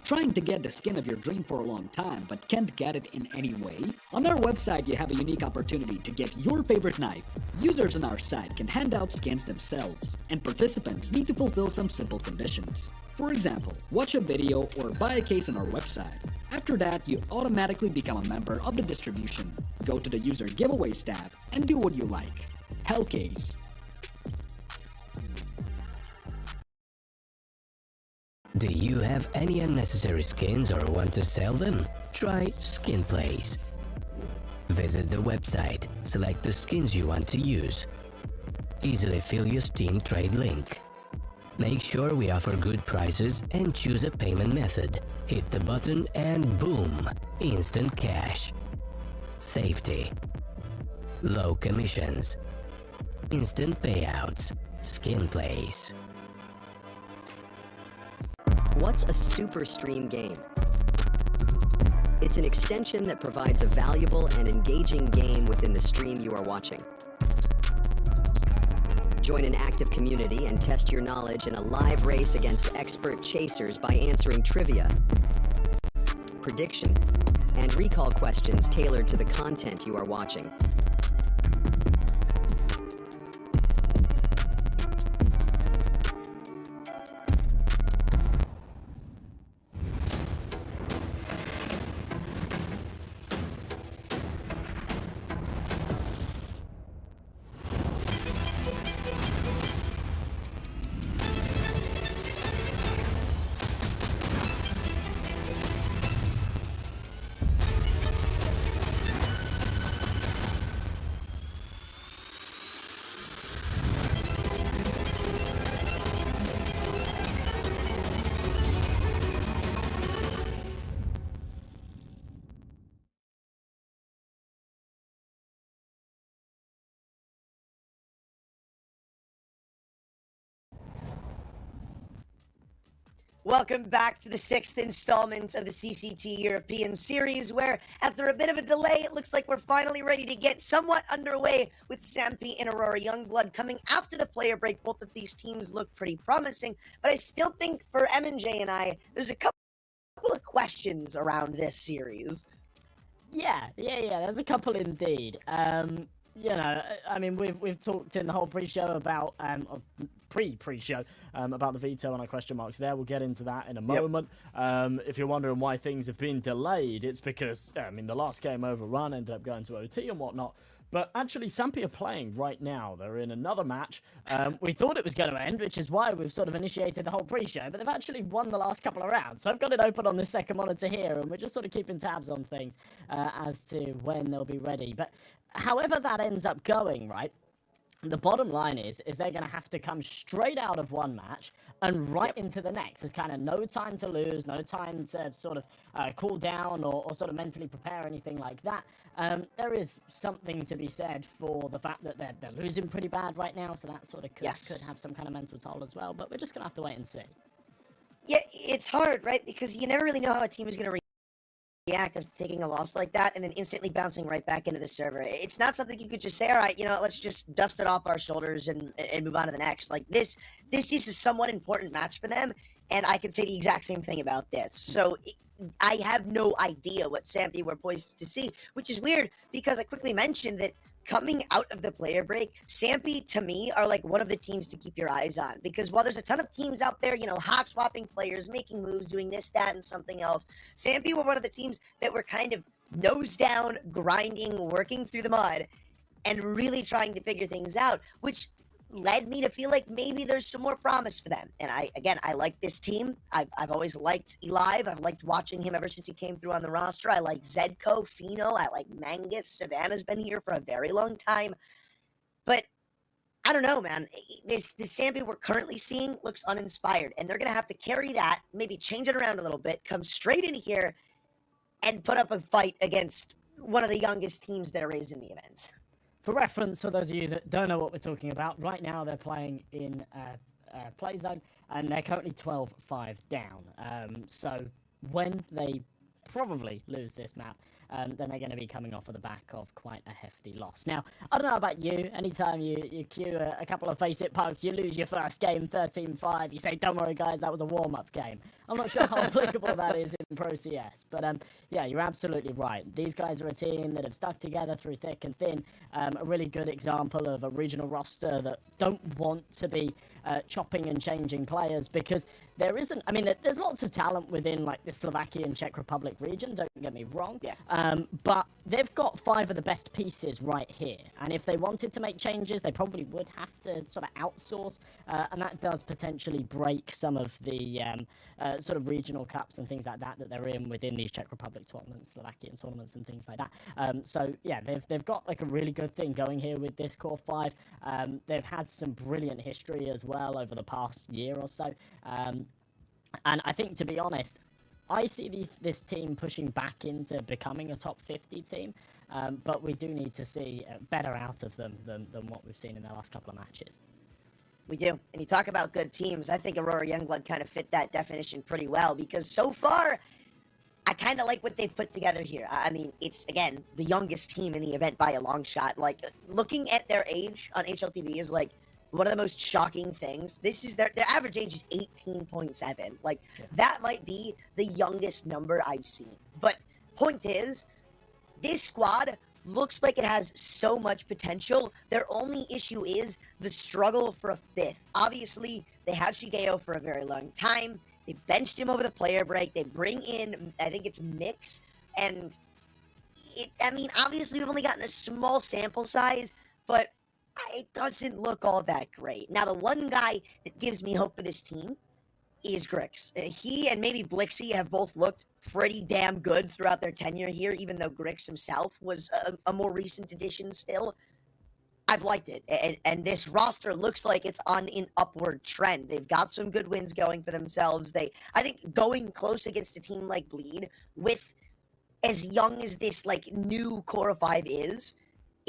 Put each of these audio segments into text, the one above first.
Trying to get the skin of your dream for a long time but can't get it in any way? On our website you have a unique opportunity to get your favorite knife. Users on our site can hand out skins themselves, and participants need to fulfill some simple conditions. For example, watch a video or buy a case on our website. After that, you automatically become a member of the distribution. Go to the user giveaways tab and do what you like. Hellcase. Do you have any unnecessary skins or want to sell them? Try SkinPlace. Visit the website, select the skins you want to use. Easily fill your Steam trade link. Make sure we offer good prices and choose a payment method. Hit the button and boom! Instant cash. Safety. Low commissions. Instant payouts. SkinPlace. What's a super stream game? It's an extension that provides a valuable and engaging game within the stream you are watching. Join an active community and test your knowledge in a live race against expert chasers by answering trivia, prediction, and recall questions tailored to the content you are watching. Welcome back to the 6th installment of the CCT European Series, where, after a bit of a delay, it looks like we're finally ready to get somewhat underway with Sampi and Aurora Youngblood coming after the player break. Both of these teams look pretty promising, but I still think for M&J and I, there's a couple of questions around this series. Yeah, there's a couple indeed. You know, I mean, we've talked in the whole pre-show about, pre-show, about the veto and our question marks there. We'll get into that in a moment. If you're wondering why things have been delayed, it's because, I mean, the last game overrun, ended up going to OT and whatnot. But actually, Sampi are playing right now. They're in another match. We thought it was going to end, which is why we've sort of initiated the whole pre-show. But they've actually won the last couple of rounds. So I've got it open on the second monitor here, and we're just sort of keeping tabs on things as to when they'll be ready. But however that ends up going, right, the bottom line is they're going to have to come straight out of one match and right into the next. There's kind of no time to lose, no time to sort of cool down or sort of mentally prepare anything like that. There is something to be said for the fact that they're losing pretty bad right now, so that sort of could have some kind of mental toll as well. But we're just going to have to wait and see. Yeah, it's hard, right? Because you never really know how a team is going to react after taking a loss like that and then instantly bouncing right back into the server. It's not something you could just say, all right, you know, let's just dust it off our shoulders and move on to the next. Like, this is a somewhat important match for them, and I can say the exact same thing about this. So I have no idea what Sampi were poised to see, which is weird because I quickly mentioned that coming out of the player break, Sampi, to me, are like one of the teams to keep your eyes on. Because while there's a ton of teams out there, you know, hot-swapping players, making moves, doing this, that, and something else, Sampi were one of the teams that were kind of nose down, grinding, working through the mud, and really trying to figure things out, which led me to feel like maybe there's some more promise for them. And I like this team. I've always liked Elive. I've liked watching him ever since he came through on the roster. I like Zedko, Fino. I like Mangus. Savannah's been here for a very long time. But I don't know, man. This Sampi we're currently seeing looks uninspired. And they're going to have to carry that, maybe change it around a little bit, come straight in here, and put up a fight against one of the youngest teams there is in the event. For reference, for those of you that don't know what we're talking about, right now they're playing in play zone, and they're currently 12-5 down. So when they probably lose this map, then they're going to be coming off of the back of quite a hefty loss. Now, I don't know about you. Anytime you queue a couple of face-it pugs, you lose your first game 13-5. You say, don't worry, guys, that was a warm-up game. I'm not sure how applicable that is in Pro CS, but yeah, you're absolutely right. These guys are a team that have stuck together through thick and thin. A really good example of a regional roster that don't want to be chopping and changing players, because there isn't, I mean, there's lots of talent within like the Slovakian Czech Republic region, don't get me wrong, but they've got 5 of the best pieces right here, and if they wanted to make changes, they probably would have to sort of outsource, and that does potentially break some of the sort of regional cups and things like that that they're in within these Czech Republic tournaments, Slovakian tournaments and things like that. So yeah, they've got like a really good thing going here with this core 5. They've had some brilliant history as well over the past year or so. And I think, to be honest, I see this team pushing back into becoming a top 50 team, but we do need to see better out of them than what we've seen in their last couple of matches. We do. And you talk about good teams. I think Aurora Youngblood kind of fit that definition pretty well, because so far, I kind of like what they've put together here. I mean, it's, again, the youngest team in the event by a long shot. Like, looking at their age on HLTV is, like, one of the most shocking things. This is their average age is 18.7. Like, that might be the youngest number I've seen. But point is, this squad looks like it has so much potential. Their only issue is the struggle for a 5th. Obviously, they had Shigeo for a very long time. They benched him over the player break. They bring in, I think it's Mix. And, I mean, obviously, we've only gotten a small sample size, but it doesn't look all that great. Now, the one guy that gives me hope for this team is Grix. He and maybe Blixie have both looked pretty damn good throughout their tenure here, even though Grix himself was a more recent addition still. I've liked it, and this roster looks like it's on an upward trend. They've got some good wins going for themselves. I think going close against a team like Bleed, with as young as this like new core of 5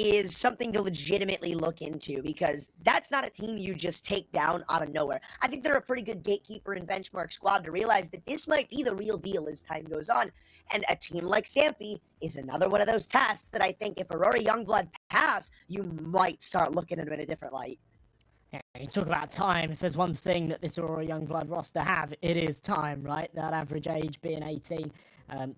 is something to legitimately look into, because that's not a team you just take down out of nowhere. I think they're a pretty good gatekeeper and benchmark squad to realize that this might be the real deal as time goes on. And a team like Sampi is another one of those tests that I think if Aurora Youngblood pass, you might start looking at them in a different light. Yeah, you talk about time. If there's one thing that this Aurora Youngblood roster have, it is time, right? That average age being 18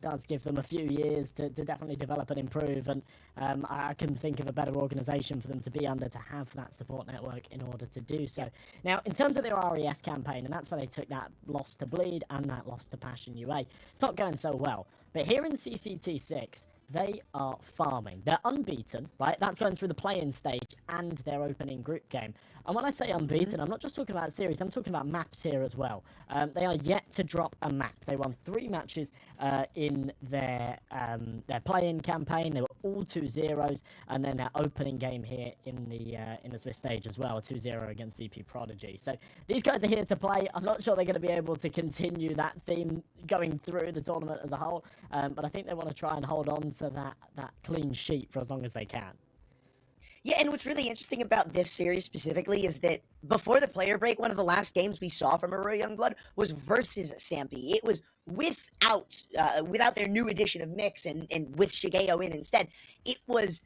does give them a few years to definitely develop and improve, and I couldn't think of a better organisation for them to be under to have that support network in order to do so. Now, in terms of their RES campaign, and that's where they took that loss to Bleed and that loss to Passion UA, it's not going so well. But here in CCT 6, they are farming. They're unbeaten, right? That's going through the play-in stage and their opening group game. And when I say unbeaten, I'm not just talking about series, I'm talking about maps here as well. They are yet to drop a map. They won 3 matches in their play-in campaign. They were all 2-0s, and then their opening game here in the Swiss stage as well, 2-0 against VP Prodigy. So these guys are here to play. I'm not sure they're going to be able to continue that theme going through the tournament as a whole, but I think they want to try and hold on to that clean sheet for as long as they can. Yeah, and what's really interesting about this series specifically is that before the player break, one of the last games we saw from Aurora Youngblood was versus Sampi. It was without their new addition of Mix and with Shigeo in instead. It was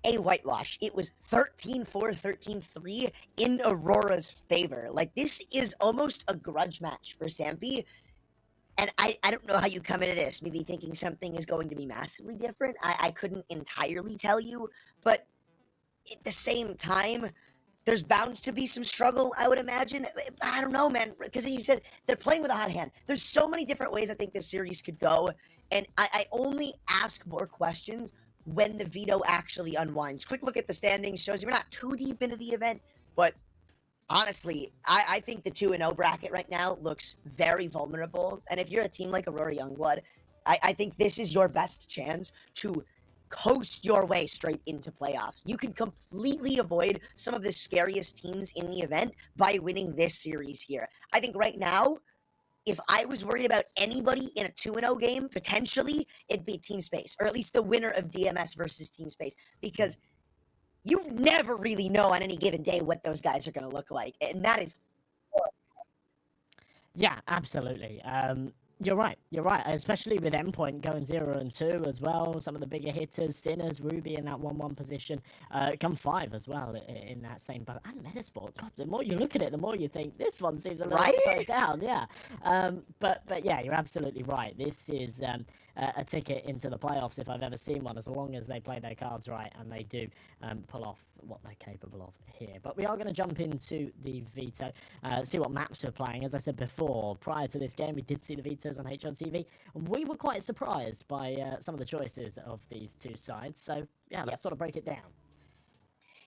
a whitewash. It was 13-4, 13-3 in Aurora's favor. Like, this is almost a grudge match for Sampi. And I don't know how you come into this, maybe thinking something is going to be massively different. I couldn't entirely tell you, but at the same time, there's bound to be some struggle, I would imagine. I don't know, man, because you said they're playing with a hot hand. There's so many different ways I think this series could go, and I only ask more questions when the veto actually unwinds. Quick look at the standings shows you we're not too deep into the event, but honestly, I think the 2-0 bracket right now looks very vulnerable, and if you're a team like Aurora Youngblood, I think this is your best chance to coast your way straight into playoffs. You can completely avoid some of the scariest teams in the event by winning this series here. I think right now, if I was worried about anybody in a 2-0 game, potentially, it'd be Team Space, or at least the winner of DMS versus Team Space, because you never really know on any given day what those guys are going to look like, and that is... Yeah, absolutely. You're right. You're right. Especially with Endpoint going 0 and 2 as well. Some of the bigger hitters, Sinners, Ruby in that 1-1 position. Come 5 as well in that same boat. And Metasport. God, the more you look at it, the more you think this one seems a little upside down. Yeah. But yeah, you're absolutely right. This is a ticket into the playoffs if I've ever seen one, as long as they play their cards right and they do pull off what they're capable of here. But we are going to jump into the veto, see what maps we're playing. As I said before, prior to this game, we did see the vetoes on HRTV. We were quite surprised by some of the choices of these two sides. So yeah, let's sort of break it down.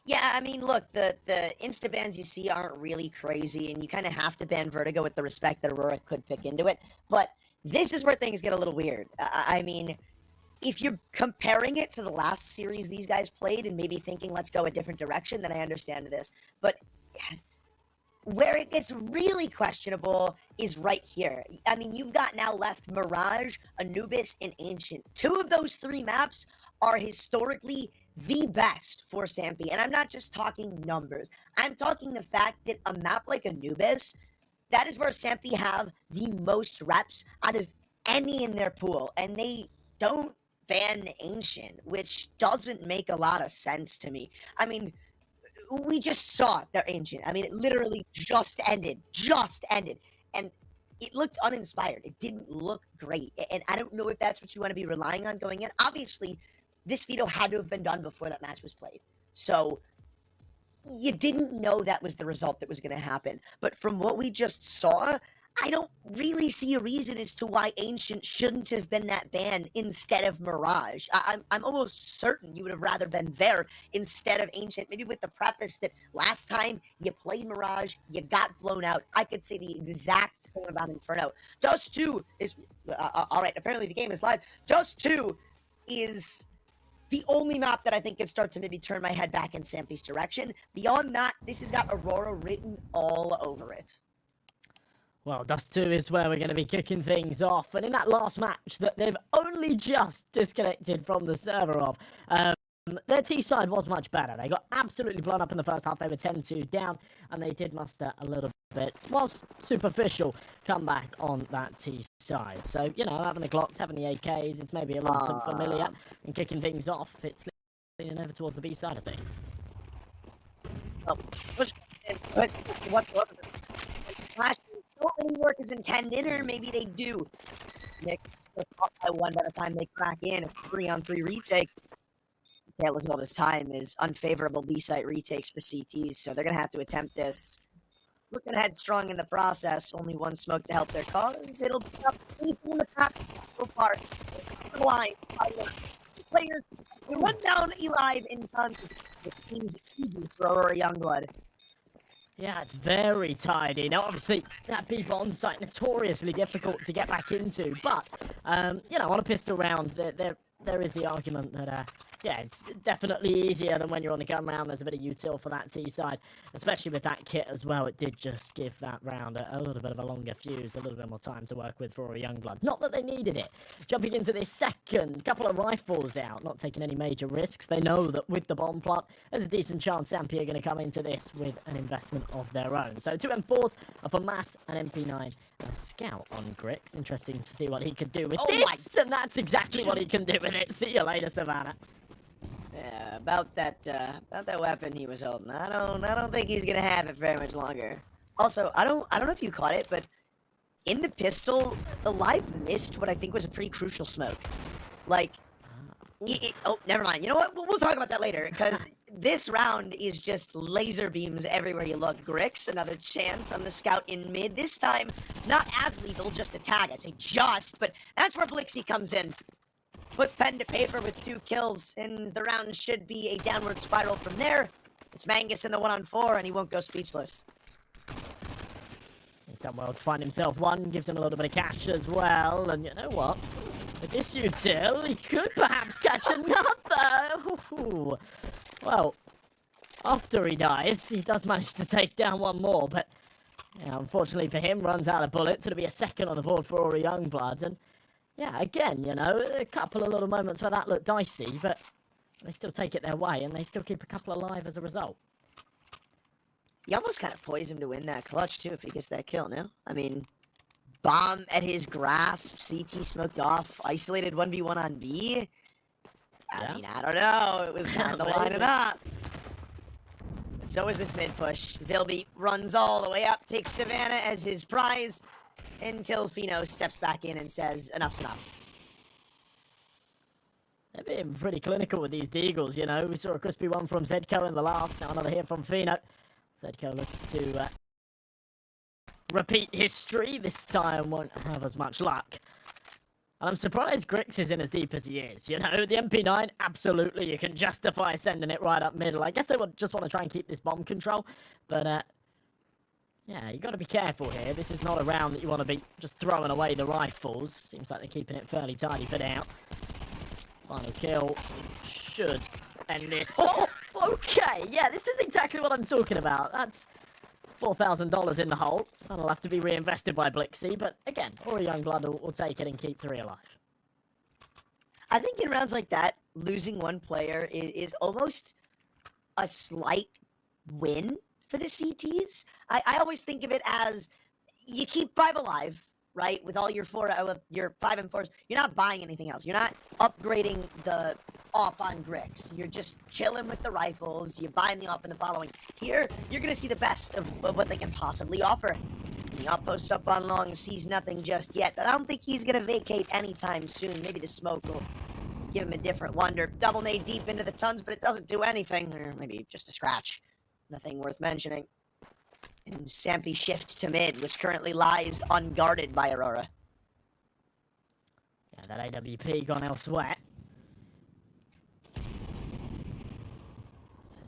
Yeah, I mean, look, the insta bans you see aren't really crazy, and you kind of have to ban Vertigo with the respect that Aurora could pick into it. But this is where things get a little weird. I mean, if you're comparing it to the last series these guys played and maybe thinking, let's go a different direction, then I understand this. But where it gets really questionable is right here. I mean, you've got now left Mirage, Anubis, and Ancient. 2 of those 3 maps are historically the best for Sampi. And I'm not just talking numbers. I'm talking the fact that a map like Anubis, that is where Sampi have the most reps out of any in their pool. And they don't ban Ancient, which doesn't make a lot of sense to me. I mean, we just saw their Ancient. I mean, it literally just ended. And it looked uninspired. It didn't look great. And I don't know if that's what you want to be relying on going in. Obviously, this veto had to have been done before that match was played. So you didn't know that was the result that was going to happen. But from what we just saw, I don't really see a reason as to why Ancient shouldn't have been that ban instead of Mirage. I'm almost certain you would have rather been there instead of Ancient, maybe with the preface that last time you played Mirage, you got blown out. I could say the exact same about Inferno. Dust 2 is... all right, apparently the game is live. Dust 2 is the only map that I think could start to maybe turn my head back in Sampi's direction. Beyond that, this has got Aurora written all over it. Well, Dust 2 is where we're going to be kicking things off. And in that last match that they've only just disconnected from the server of, their T side was much better. They got absolutely blown up in the first half. They were 10-2 down, and they did muster a little bit, was superficial comeback on that T side. So, you know, having the Glocks, having the AKs, it's maybe a little familiar, and kicking things off, it's leaning over towards the B side of things. Oh, what Flash don't really work as intended, or maybe they do. Nick's up by 1 by the time they crack in. It's 3-on-3 retake. Taylor's all this time is unfavorable B-site retakes for CTs, so they're going to have to attempt this. Looking headstrong in the process, only 1 smoke to help their cause. It'll be up easy in the pack so far. The line. Players, 1 down, alive in tons. It seems easy for Aurora Youngblood. Yeah, it's very tidy. Now, obviously, that B-bomb site notoriously difficult to get back into, but, you know, on a pistol round, there is the argument that, yeah, it's definitely easier than when you're on the gun round. There's a bit of util for that T side, especially with that kit as well. It did just give that round a little bit of a longer fuse, a little bit more time to work with for a Youngblood. Not that they needed it. Jumping into this second, couple of rifles out, not taking any major risks. They know that with the bomb plot, there's a decent chance Sampi are going to come into this with an investment of their own. So 2 M4s up on Mass and MP9 and a scout on Grix. Interesting to see what he could do with this, and that's exactly what he can do with it. See you later, Savannah. Yeah, about that weapon he was holding. I don't think he's gonna have it very much longer. Also, I don't know if you caught it, but in the pistol, the live missed what I think was a pretty crucial smoke. Like, oh, never mind. You know what? We'll talk about that later, because this round is just laser beams everywhere you look. Grix, another chance on the scout in mid. This time, not as lethal, just a tag. I say just, but that's where Blixie comes in. Puts pen to paper with 2 kills, and the round should be a downward spiral from there. It's Mangus in the 1-on-4, and he won't go speechless. He's done well to find himself one, gives him a little bit of cash as well, and you know what? With this util, he could perhaps catch another! Ooh. Well, after he dies, he does manage to take down 1 more, but yeah, unfortunately for him, runs out of bullets. It'll be a second on the board for Aurora Youngblood, and yeah, again, you know, a couple of little moments where that looked dicey, but they still take it their way, and they still keep a couple alive as a result. You almost kind of poised him to win that clutch, too, if he gets that kill, no? I mean, Bomb at his grasp. CT smoked off. Isolated 1v1 on B. I mean, I don't know. It was kind of lining up. So is this mid push. Vilby runs all the way up, takes Savannah as his prize, until Fino steps back in and says, enough's enough. They're being pretty clinical with these Deagles, you know. We saw a crispy one from Zedco in the last, now another here from Fino. Zedco looks to repeat history. This time won't have as much luck. And I'm surprised Grix is in as deep as he is. You know, the MP9, absolutely, you can justify sending it right up middle. I guess they would just want to try and keep this bomb control. But, yeah, you got to be careful here. This is not a round that you want to be just throwing away the rifles. Seems like they're keeping it fairly tidy for now. Final kill should end this. Oh, okay, yeah, this is exactly what I'm talking about. That's $4,000 in the hole. That'll have to be reinvested by Blixie, but again, Aurora Youngblood will take it and keep 3 alive. I think in rounds like that, losing one player is almost a slight win for the CTs. I always think of it as you keep 5 alive, right? With all your 5 and 4s, you're not buying anything else. You're not upgrading the op on Grix. You're just chilling with the rifles. You're buying the op in the following. Here, you're going to see the best of what they can possibly offer. The op posts up on long, sees nothing just yet, but I don't think he's going to vacate anytime soon. Maybe the smoke will give him a different wonder. Double nade deep into the tons, but it doesn't do anything. Or maybe just a scratch. Nothing worth mentioning. And Sampi shift to mid, which currently lies unguarded by Aurora. Yeah, that AWP gone elsewhere.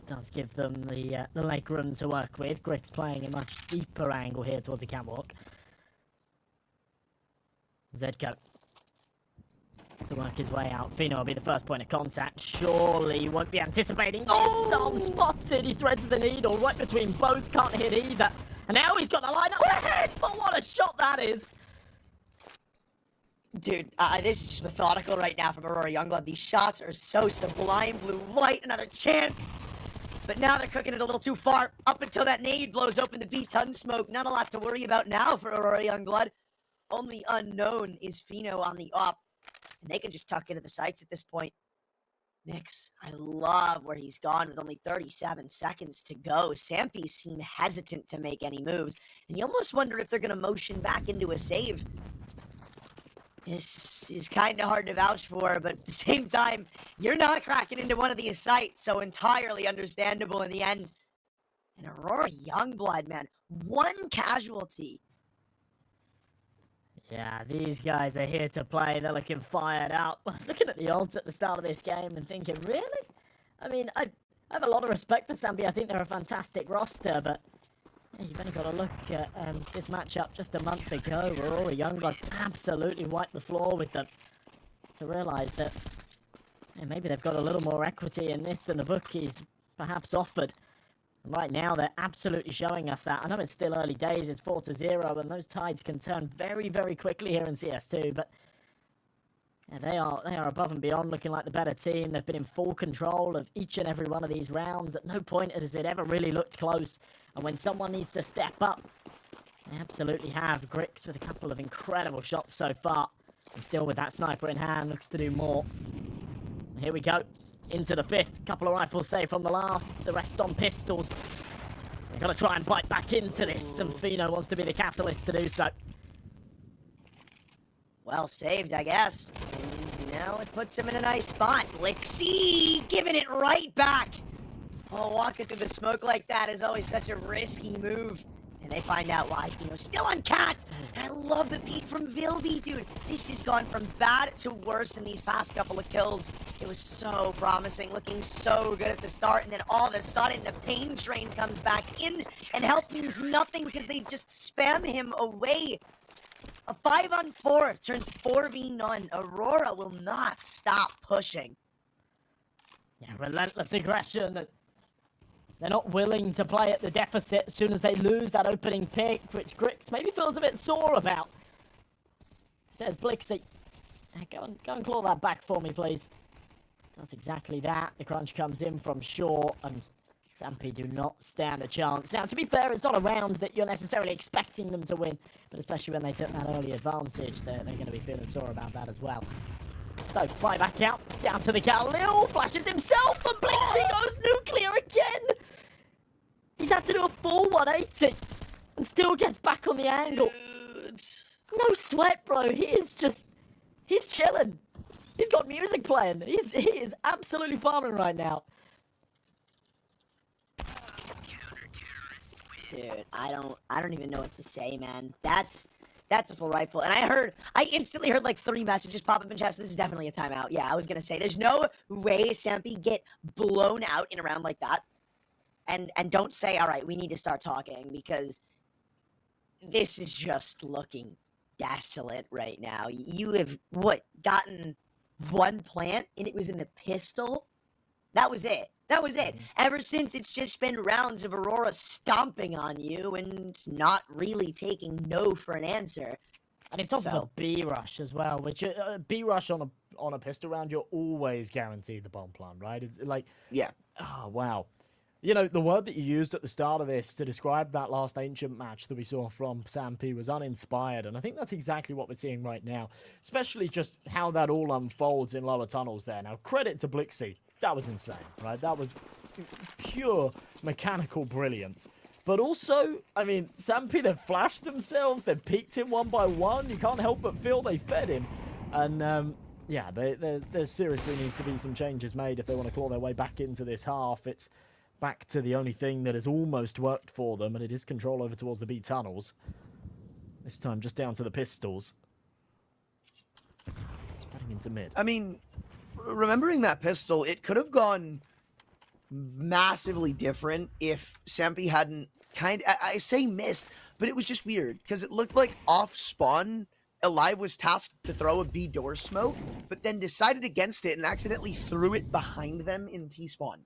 Does give them the leg room to work with. Grix playing a much deeper angle here towards the catwalk. Zedco to work his way out. Fino will be the first point of contact. Surely he won't be anticipating this. Oh, spotted. He threads the needle right between both. Can't hit either. And now he's got the line up ahead. But what a shot that is. Dude, this is just methodical right now from Aurora Youngblood. These shots are so sublime. Blue-white, another chance. But now they're cooking it a little too far. Up until that nade blows open the B-ton smoke. Not a lot to worry about now for Aurora Youngblood. Only unknown is Fino on the op. And they can just tuck into the sights at this point. Nix, I love where he's gone with only 37 seconds to go. Sampi seem hesitant to make any moves. And you almost wonder if they're going to motion back into a save. This is kind of hard to vouch for, but at the same time, you're not cracking into one of these sites, so entirely understandable in the end. And Aurora Youngblood, man, 1 casualty. Yeah, these guys are here to play. They're looking fired up. I was looking at the odds at the start of this game and thinking, really? I mean, I have a lot of respect for Sampi. I think they're a fantastic roster, but yeah, you've only got to look at this matchup just a month ago where Aurora Youngblood absolutely wiped the floor with them to realise that maybe they've got a little more equity in this than the bookies perhaps offered. And right now, they're absolutely showing us that. I know it's still early days, it's 4-0, and those tides can turn very, very quickly here in CS2, but yeah, they are above and beyond looking like the better team. They've been in full control of each and every one of these rounds. At no point has it ever really looked close. And when someone needs to step up, they absolutely have. Grix with a couple of incredible shots so far. And still with that sniper in hand, looks to do more. And here we go. Into the 5th. Couple of rifles saved from the last. The rest on pistols. They've got to try and bite back into this. And Fino wants to be the catalyst to do so. Well saved, I guess. And now it puts him in a nice spot. Blixie giving it right back. Oh, walking through the smoke like that is always such a risky move. And they find out why. Fino's still on cat. And I love the peek from Vilby, dude. This has gone from bad to worse in these past couple of kills. It was so promising, looking so good at the start. And then all of a sudden, the pain train comes back in. And help means nothing because they just spam him away. A 5-on-4 turns 4v-none. Aurora will not stop pushing. Yeah, relentless aggression. They're not willing to play at the deficit as soon as they lose that opening pick, which Grix maybe feels a bit sore about. Says Blixie, go and claw that back for me, please. Does exactly that. The crunch comes in from short, and Sampi do not stand a chance. Now, to be fair, it's not a round that you're necessarily expecting them to win, but especially when they took that early advantage, they're going to be feeling sore about that as well. So, fly back out, down to the Galil, flashes himself, and Blixie goes nuclear again! He's had to do a full 180, and still gets back on the angle. No sweat, bro, he's chilling. He's got music playing, he is absolutely farming right now. Dude, I don't even know what to say, man. That's a full rifle. And I instantly heard like 3 messages pop up in chat. So this is definitely a timeout. Yeah, I was gonna say there's no way Sampi get blown out in a round like that. And don't say, all right, we need to start talking, because this is just looking desolate right now. You have gotten 1 plant, and it was in the pistol? That was it. That was it. Ever since, it's just been rounds of Aurora stomping on you and not really taking no for an answer. And it's also a B rush as well, which B rush on a pistol round, you're always guaranteed the bomb plant, right? It's like, yeah. Oh wow. You know, the word that you used at the start of this to describe that last Ancient match that we saw from Sampi was uninspired, and I think that's exactly what we're seeing right now, especially just how that all unfolds in lower tunnels there. Now, credit to Blixie. That was insane, right? That was pure mechanical brilliance. But also, I mean, Sampi, they've flashed themselves, they've peeked him one by one. You can't help but feel they fed him. And, yeah, there seriously needs to be some changes made if they want to claw their way back into this half. It's back to the only thing that has almost worked for them, and it is control over towards the B tunnels. This time just down to the pistols. Spreading into mid. I mean, remembering that pistol, it could have gone massively different if Sampi hadn't I say missed, but it was just weird, because it looked like off spawn, Alive was tasked to throw a B door smoke, but then decided against it and accidentally threw it behind them in T-spawn.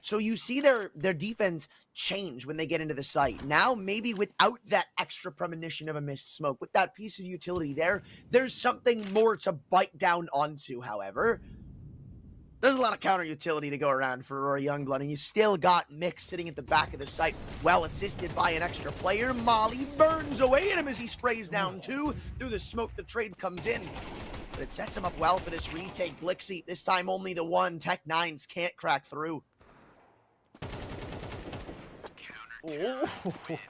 So you see their defense change when they get into the site. Now, maybe without that extra premonition of a missed smoke, with that piece of utility there's something more to bite down onto, however. There's a lot of counter utility to go around for Aurora Youngblood, and you still got Mix sitting at the back of the site, well assisted by an extra player. Molly burns away at him as he sprays down 2. Through the smoke, the trade comes in. But it sets him up well for this retake. Blixie, this time only the 1. Tech 9s can't crack through.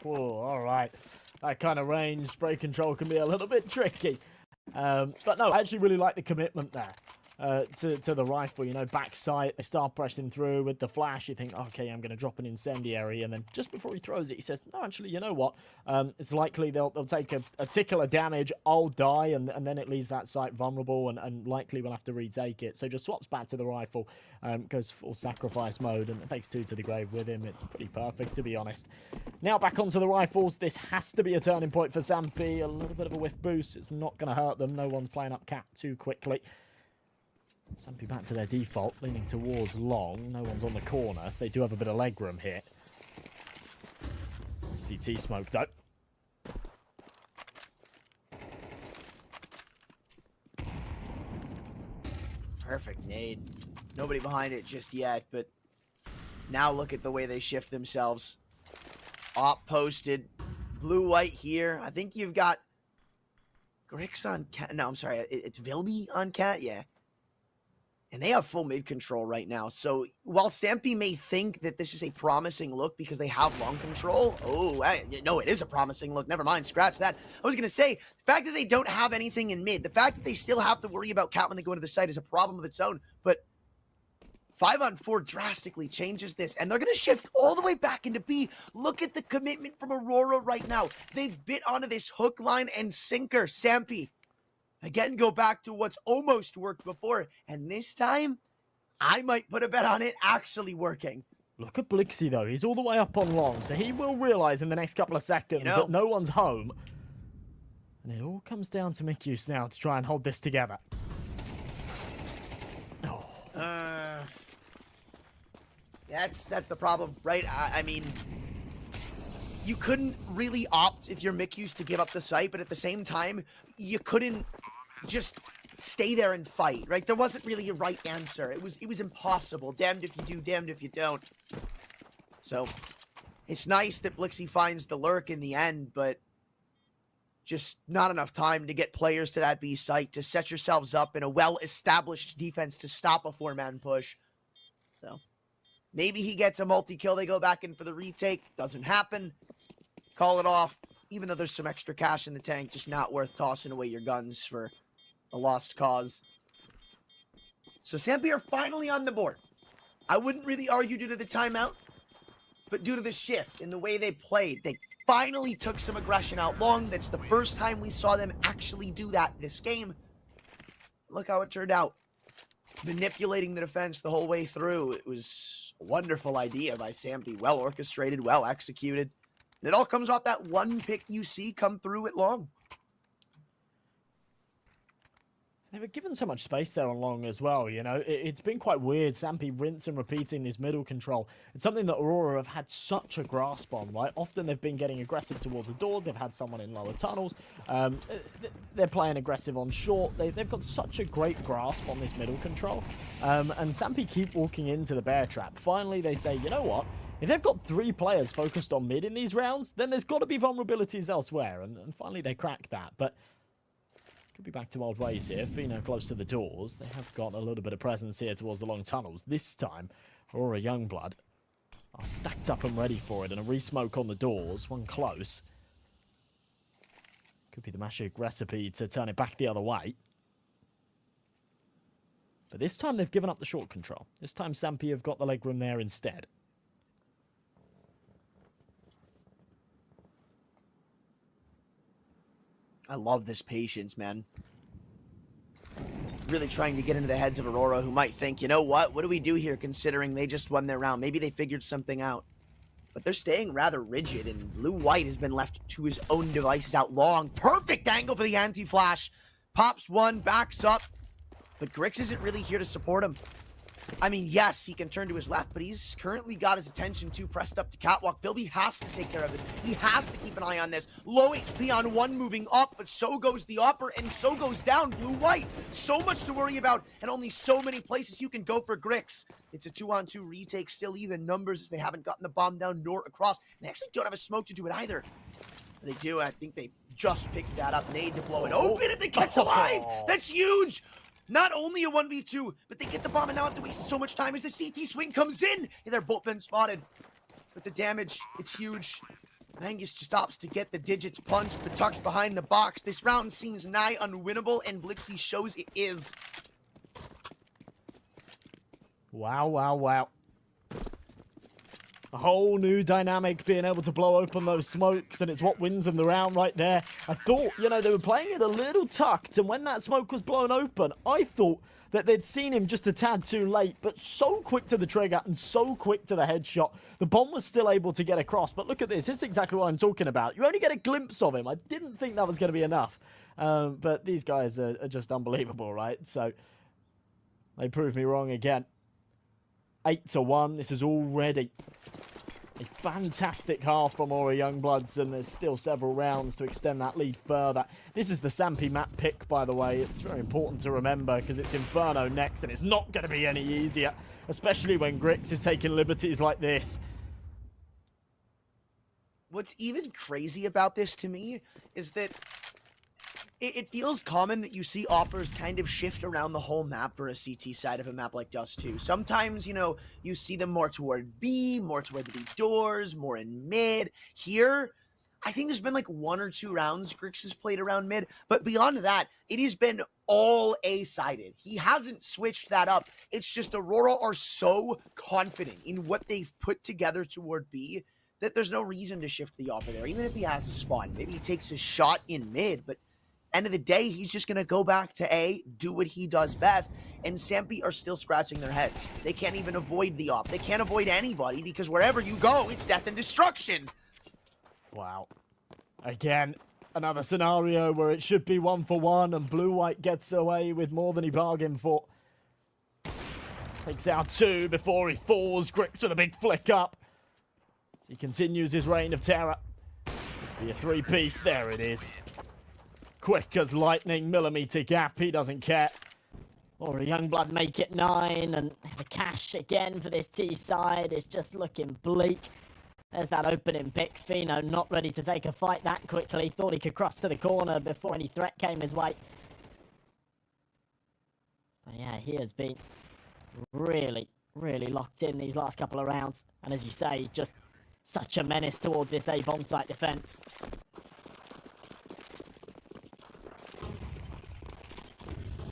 Oh, all right. That kind of range spray control can be a little bit tricky. But no, I actually really like the commitment there. To the rifle, you know, back sight, they start pressing through with the flash. You think, okay, I'm going to drop an incendiary, and then just before he throws it, he says, no, actually, you know what? It's likely they'll take a tickle of damage, I'll die, and then it leaves that site vulnerable, and likely we'll have to retake it. So just swaps back to the rifle, goes full sacrifice mode, and takes 2 to the grave with him. It's pretty perfect, to be honest. Now back onto the rifles. This has to be a turning point for Sampi. A little bit of a whiff boost. It's not going to hurt them. No one's playing up cat too quickly. Sampi back to their default, leaning towards long. No one's on the corner, so they do have a bit of leg room here. CT smoke, though. Perfect nade. Nobody behind it just yet, but now look at the way they shift themselves. Op posted. Blue-white here. I think you've got Grix on cat. No, I'm sorry. It's Vilby on cat? Yeah. And they have full mid control right now. So while Sampi may think that this is a promising look because they have long control, no, it is a promising look. Never mind, scratch that. I was going to say, the fact that they don't have anything in mid, the fact that they still have to worry about cat when they go into the site is a problem of its own. But 5-on-4 drastically changes this, and they're going to shift all the way back into B. Look at the commitment from Aurora right now. They've bit onto this hook, line, and sinker. Sampi again, go back to what's almost worked before. And this time, I might put a bet on it actually working. Look at Blixie, though. He's all the way up on long, so he will realize in the next couple of seconds that no one's home. And it all comes down to Mikyus now to try and hold this together. Oh. That's the problem, right? I mean, you couldn't really opt if you're Mikyus to give up the site, but at the same time, you couldn't just stay there and fight, right? There wasn't really a right answer. It was impossible. Damned if you do, damned if you don't. So it's nice that Blixie finds the lurk in the end, but just not enough time to get players to that B site to set yourselves up in a well-established defense to stop a 4-man push. So maybe he gets a multi-kill. They go back in for the retake. Doesn't happen. Call it off. Even though there's some extra cash in the tank, just not worth tossing away your guns for a lost cause. So Sampi are finally on the board. I wouldn't really argue due to the timeout, but due to the shift in the way they played, they finally took some aggression out long. That's the first time we saw them actually do that this game. Look how it turned out. Manipulating the defense the whole way through. It was a wonderful idea by Sampi. Well orchestrated, well executed. And it all comes off that one pick you see come through it long. They were given so much space there on long as well, you know. It's been quite weird, Sampi rinse and repeating this middle control. It's something that Aurora have had such a grasp on, right? Often they've been getting aggressive towards the doors. They've had someone in lower tunnels. They're playing aggressive on short. They've got such a great grasp on this middle control. And Sampi keep walking into the bear trap. Finally, they say, you know what? If they've got 3 players focused on mid in these rounds, then there's got to be vulnerabilities elsewhere. And finally, they crack that. But could be back to old ways here. Fino close to the doors. They have got a little bit of presence here towards the long tunnels. This time, Aurora Youngblood are stacked up and ready for it. And a re-smoke on the doors. One close. Could be the magic recipe to turn it back the other way. But this time, they've given up the short control. This time, Sampi have got the legroom there instead. I love this patience, man. Really trying to get into the heads of Aurora, who might think, you know what do we do here considering they just won their round? Maybe they figured something out. But they're staying rather rigid, and Blue-White has been left to his own devices out long. Perfect angle for the anti-flash. Pops one, backs up. But Grix isn't really here to support him. I mean, yes, he can turn to his left, but he's currently got his attention too pressed up to catwalk. Philby has to take care of this. He has to keep an eye on this. Low HP on one moving up, but so goes the upper, and so goes down Blue-White. So much to worry about, and only so many places you can go for Grix. It's a 2-on-2 retake, still even numbers as they haven't gotten the bomb down nor across. And they actually don't have a smoke to do it either. They do. I think they just picked that up. Nade to blow it open, and they catch alive. That's huge. Not only a 1v2, but they get the bomb, and now have to waste so much time as the CT swing comes in. And they're both been spotted. But the damage, it's huge. Angus just opts to get the digits punched, but tucks behind the box. This round seems nigh unwinnable, and Blixie shows it is. Wow, wow, wow. A whole new dynamic being able to blow open those smokes, and it's what wins them the round right there. I thought, you know, they were playing it a little tucked, and when that smoke was blown open, I thought that they'd seen him just a tad too late, but so quick to the trigger and so quick to the headshot. The bomb was still able to get across, but look at this. This is exactly what I'm talking about. You only get a glimpse of him. I didn't think that was going to be enough, but these guys are just unbelievable, right? So they proved me wrong again. 8-1. This is already a fantastic half from Aurora Youngbloods, and there's still several rounds to extend that lead further. This is the Sampi map pick, by the way. It's very important to remember because it's Inferno next, and it's not going to be any easier, especially when Grix is taking liberties like this. What's even crazy about this to me is that it feels common that you see offers kind of shift around the whole map for a CT side of a map like Dust 2. Sometimes, you know, you see them more toward B, more toward the B doors, more in mid. Here, I think there's been like 1 or 2 rounds Grix has played around mid, but beyond that, it has been all A-sided. He hasn't switched that up. It's just Aurora are so confident in what they've put together toward B that there's no reason to shift the offer there, even if he has a spawn. Maybe he takes a shot in mid, but end of the day, he's just going to go back to A, do what he does best, and Sampi are still scratching their heads. They can't even avoid the op. They can't avoid anybody because wherever you go, it's death and destruction. Wow. Again, another scenario where it should be 1-for-1, and Blue-White gets away with more than he bargained for. Takes out 2 before he falls. Grix with a big flick up. As he continues his reign of terror. Be a 3-piece. There it is. Quick as lightning, millimeter gap, he doesn't care. Or a Youngblood make it 9, and the cash again for this T side is just looking bleak. There's that opening pick. Fino not ready to take a fight that quickly. Thought he could cross to the corner before any threat came his way. But yeah, he has been really, really locked in these last couple of rounds. And as you say, just such a menace towards this A bomb site defense.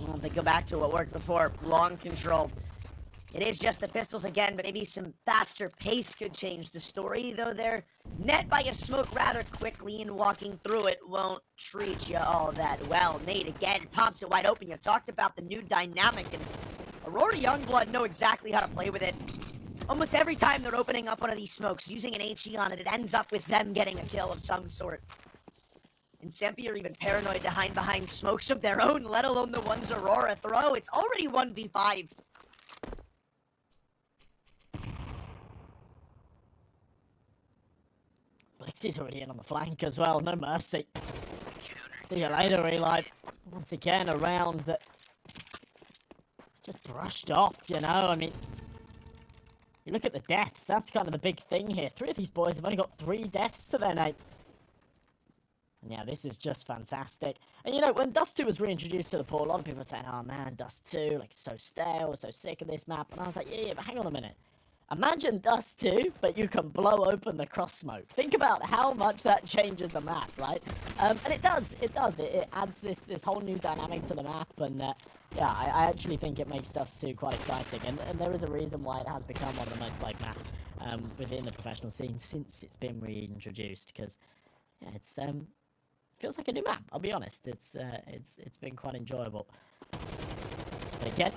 Well, they go back to what worked before. Long control. It is just the pistols again, but maybe some faster pace could change the story, though they're net by a smoke rather quickly, and walking through it won't treat you all that well. Nate again pops it wide open. You talked about the new dynamic, and Aurora Youngblood know exactly how to play with it. Almost every time they're opening up one of these smokes, using an HE on it, it ends up with them getting a kill of some sort. And Sampi are even paranoid to hide behind smokes of their own, let alone the ones Aurora throw. It's already 1v5. Blixie's already in on the flank as well, no mercy. See you later, Eli. Once again, a round that just brushed off, you know, I mean, you look at the deaths, that's kind of the big thing here. 3 of these boys have only got 3 deaths to their name. And yeah, this is just fantastic. And you know, when Dust 2 was reintroduced to the pool, a lot of people were saying, oh man, Dust 2, like, it's so stale, so sick of this map. And I was like, yeah, but hang on a minute. Imagine Dust 2, but you can blow open the cross smoke. Think about how much that changes the map, right? And it does. It adds this whole new dynamic to the map, and yeah, I actually think it makes Dust 2 quite exciting, and there is a reason why it has become one of the most played maps within the professional scene since it's been reintroduced, because yeah, it's feels like a new map, I'll be honest. It's been quite enjoyable. But again,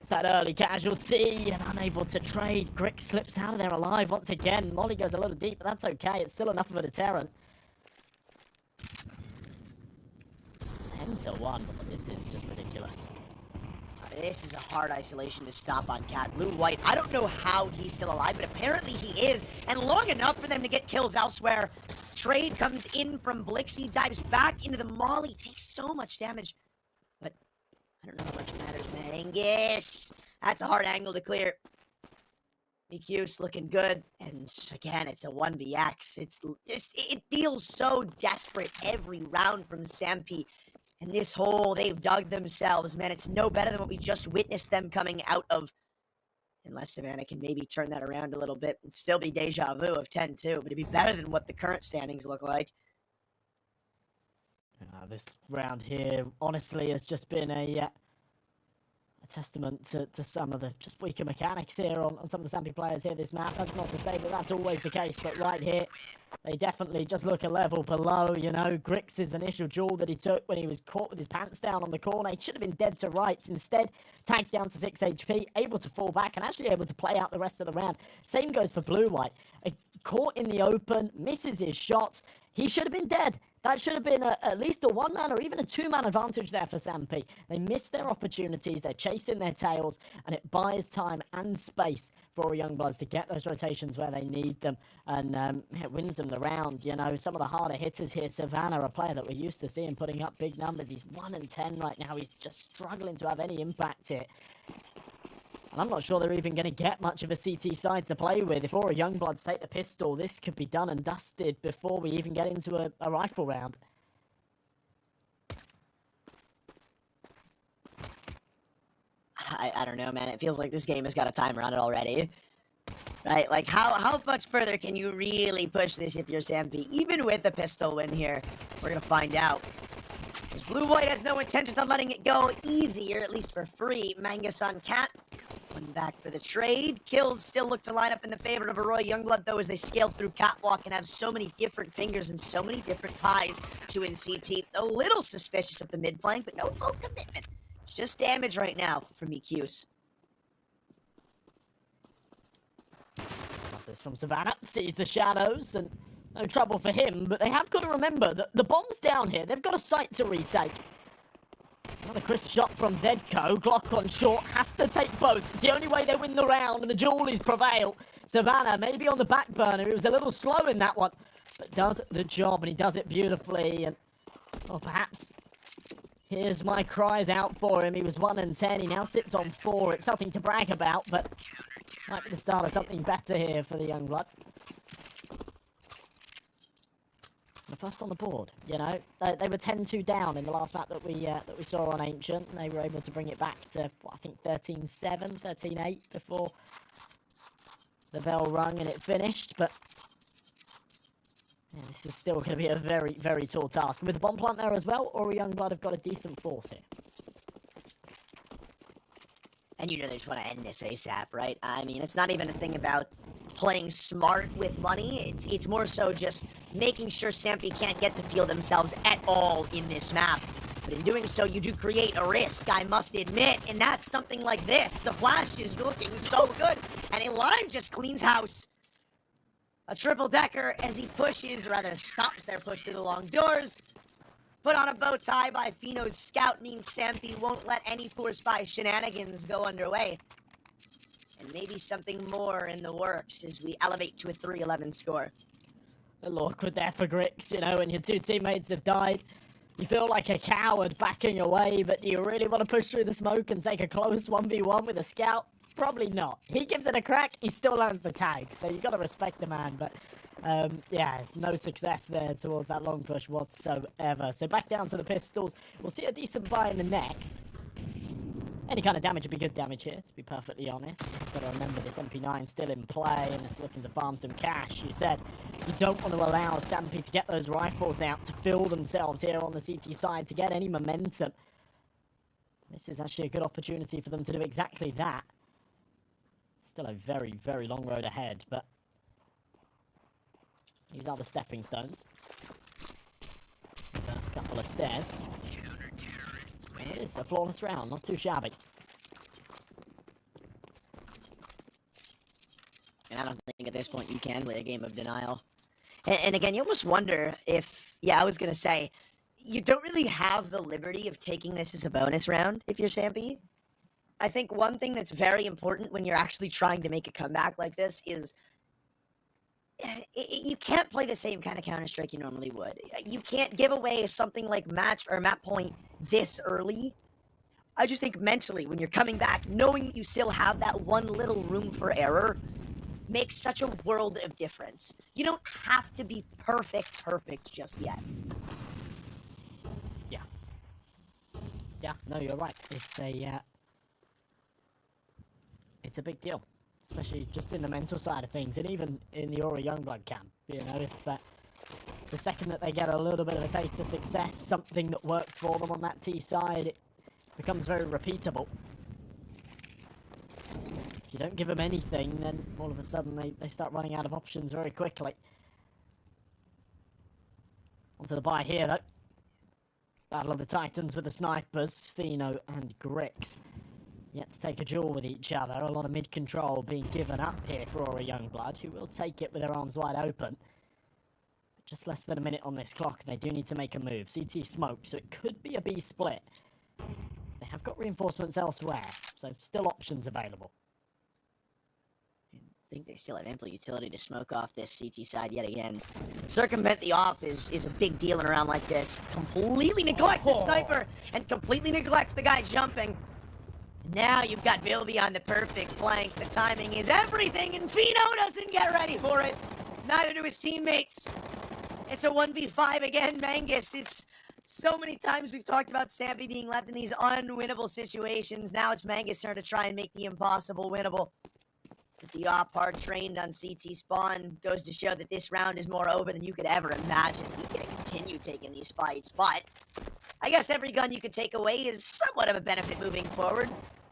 that early casualty and unable to trade. Grick slips out of there alive once again. Molly goes a little deep, but that's okay. It's still enough of a deterrent. 10-1, but this is just ridiculous. This is a hard isolation to stop on Cat. Blue-White, I don't know how he's still alive, but apparently he is. And long enough for them to get kills elsewhere. Trade comes in from Blixie, dives back into the Molly, takes so much damage. But I don't know how much it matters, Mangus. That's a hard angle to clear. BQ's looking good, and again, it's a 1vx. It feels so desperate every round from Sampi. And this hole they've dug themselves, man, it's no better than what we just witnessed them coming out of. Unless Savannah can maybe turn that around a little bit and still be deja vu of 10-2, but it'd be better than what the current standings look like. This round here, honestly, has just been a testament to some of the just weaker mechanics here on some of the Sampi players here this map. That's not to say that that's always the case, but right here, they definitely just look a level below, you know. Grix's initial duel that he took when he was caught with his pants down on the corner, he should have been dead to rights. Instead, tanked down to 6 HP, able to fall back and actually able to play out the rest of the round. Same goes for Blue-White. Caught in the open, misses his shots. He should have been dead. That should have been at least a 1-man or even a 2-man advantage there for Sampi. They missed their opportunities. They're chasing their tails, and it buys time and space for Youngbloods to get those rotations where they need them, and it wins them the round. You know, some of the harder hitters here. Savannah, a player that we're used to seeing putting up big numbers. He's 1-10 right now. He's just struggling to have any impact here. And I'm not sure they're even going to get much of a CT side to play with. If Aurora Youngbloods take the pistol, this could be done and dusted before we even get into a rifle round. I don't know, man. It feels like this game has got a timer on it already. Right? Like, how much further can you really push this if you're Sampi? Even with the pistol win here, we're going to find out. Because Blue-White has no intentions on letting it go easy, or at least for free. Mangus on Cat. One back for the trade. Kills still look to line up in the favor of Aurora Youngblood, though, as they scale through Catwalk and have so many different fingers and so many different pies to in CT. A little suspicious of the mid flank, but no full commitment. It's just damage right now from EQs. This from Savannah. Sees the shadows, and no trouble for him, but they have got to remember that the bomb's down here. They've got a site to retake. Another crisp shot from Zedko. Glock on short, has to take both. It's the only way they win the round, and the Jewelies prevail. Savannah, maybe on the back burner. He was a little slow in that one, but does the job, and he does it beautifully. And, or perhaps Here's my cries out for him. He was 1 and 10. He now sits on 4. It's something to brag about, but might be the start of something better here for the young blood. The first on the board, you know. They were 10-2 down in the last map that we saw on Ancient, and they were able to bring it back to, I think, 13-7, 13-8 before the bell rung and it finished, but yeah, this is still going to be a very, very tall task. With the bomb plant there as well, Aurora Youngblood have got a decent force here. And you know they just want to end this ASAP, right? I mean, it's not even a thing about playing smart with money. It's more so just making sure Sampi can't get to feel themselves at all in this map. But in doing so, you do create a risk, I must admit, and that's something like this. The flash is looking so good, and a Lime just cleans house. A triple-decker as he pushes, or rather stops their push through the long doors. Put on a bow tie by Fino's scout means Sampi won't let any force by shenanigans go underway. And maybe something more in the works as we elevate to a 3-11 score. A little awkward there for Grix, you know, when your two teammates have died. You feel like a coward backing away, but do you really want to push through the smoke and take a close 1v1 with a scout? Probably not. He gives it a crack, he still lands the tag, so you got to respect the man, but yeah, it's no success there towards that long push whatsoever. So back down to the pistols. We'll see a decent buy in the next. Any kind of damage would be good damage here, to be perfectly honest. You've got to remember this MP9 still in play and it's looking to farm some cash. You said you don't want to allow Sampi to get those rifles out to fill themselves here on the CT side to get any momentum. This is actually a good opportunity for them to do exactly that. Still a very, very long road ahead, but these are the stepping stones. First couple of stairs. It is a flawless round, not too shabby. And I don't think at this point you can play a game of denial. And again, you almost wonder if, yeah, I was going to say, you don't really have the liberty of taking this as a bonus round if you're Sampi. I think one thing that's very important when you're actually trying to make a comeback like this is you can't play the same kind of Counter-Strike you normally would. You can't give away something like match or map point this early. I just think mentally, when you're coming back, knowing that you still have that one little room for error makes such a world of difference. You don't have to be perfect just yet. Yeah. Yeah, no, you're right. It's a big deal. Especially just in the mental side of things, and even in the Aurora Youngblood camp. You know, if the second that they get a little bit of a taste of success, something that works for them on that T side, it becomes very repeatable. If you don't give them anything, then all of a sudden they start running out of options very quickly. Onto the buy here, though. Battle of the Titans with the snipers, Fino and Grix. Yet to take a duel with each other. A lot of mid-control being given up here for Aurora Youngblood, who will take it with their arms wide open. Just less than a minute on this clock. They do need to make a move. CT smoke, so it could be a B split. They have got reinforcements elsewhere, so still options available. I think they still have ample utility to smoke off this CT side yet again. Circumvent the op is a big deal in a round like this. Completely neglect the sniper and completely neglect the guy jumping. Now you've got Vilby on the perfect flank. The timing is everything, and Fino doesn't get ready for it. Neither do his teammates. It's a 1v5 again, Mangus. It's so many times we've talked about Sampi being left in these unwinnable situations. Now it's Mangus' turn to try and make the impossible winnable. With the op hard trained on CT spawn, goes to show that this round is more over than you could ever imagine. He's going to continue taking these fights, but I guess every gun you could take away is somewhat of a benefit moving forward.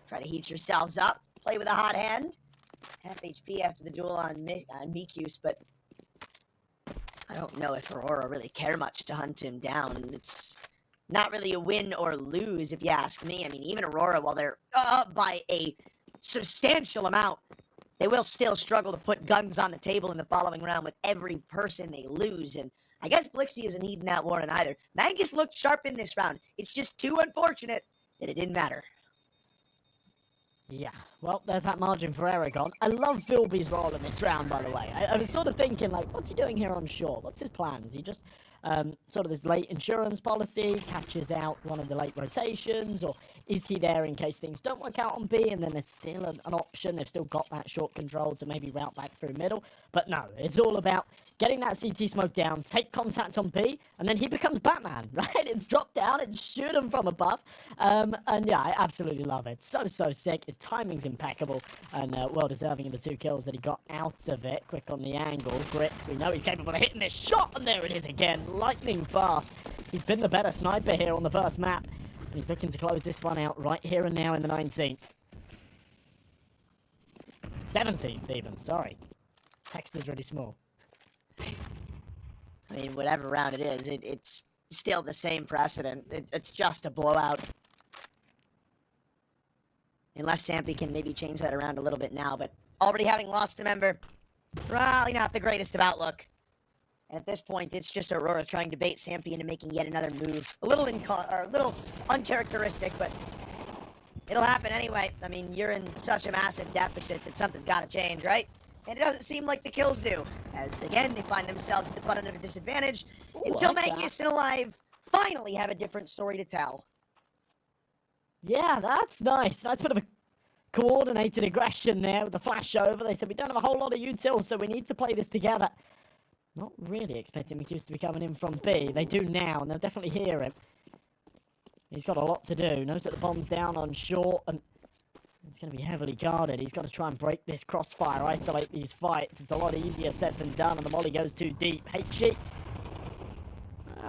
Try to heat yourselves up, play with a hot hand. Half HP after the duel on Mikus, but I don't know if Aurora really care much to hunt him down. It's not really a win or lose, if you ask me. I mean, even Aurora, while they're up by a substantial amount, they will still struggle to put guns on the table in the following round with every person they lose, and I guess Blixie isn't needing that warrant either. Mangus looked sharp in this round. It's just too unfortunate that it didn't matter. Yeah, well, there's that margin for Aragon. I love Vilby's role in this round, by the way. I was sort of thinking, like, what's he doing here on shore? What's his plans? He just sort of this late insurance policy, catches out one of the late rotations, or is he there in case things don't work out on B, and then there's still an option, they've still got that short control to maybe route back through middle. But no, it's all about getting that CT smoke down, take contact on B, and then he becomes Batman, right? It's drop down, it's shoot him from above, and yeah, I absolutely love it. So sick, his timing's impeccable, and well deserving of the 2 kills that he got out of it. Quick on the angle, Grix, we know he's capable of hitting this shot, and there it is again, lightning fast. He's been the better sniper here on the first map, and he's looking to close this one out right here and now in the 19th. 17th even, sorry. Text is really small. I mean, whatever round it is, it's still the same precedent. It's just a blowout. Unless Sampi can maybe change that around a little bit now, but already having lost a member, probably not the greatest of outlook. And at this point, it's just Aurora trying to bait Sampi into making yet another move. A little uncharacteristic, but it'll happen anyway. I mean, you're in such a massive deficit that something's got to change, right? And it doesn't seem like the kills do, as again, they find themselves at the butt end of a disadvantage until Magnus and Alive finally have a different story to tell. Yeah, that's nice. Nice bit of a coordinated aggression there with the flash over. They said, we don't have a whole lot of utils, so we need to play this together. Not really expecting McHughes to be coming in from B. They do now, and they'll definitely hear him. He's got a lot to do. Knows that the bomb's down on short, and it's going to be heavily guarded. He's got to try and break this crossfire, isolate these fights. It's a lot easier said than done, and the molly goes too deep. HG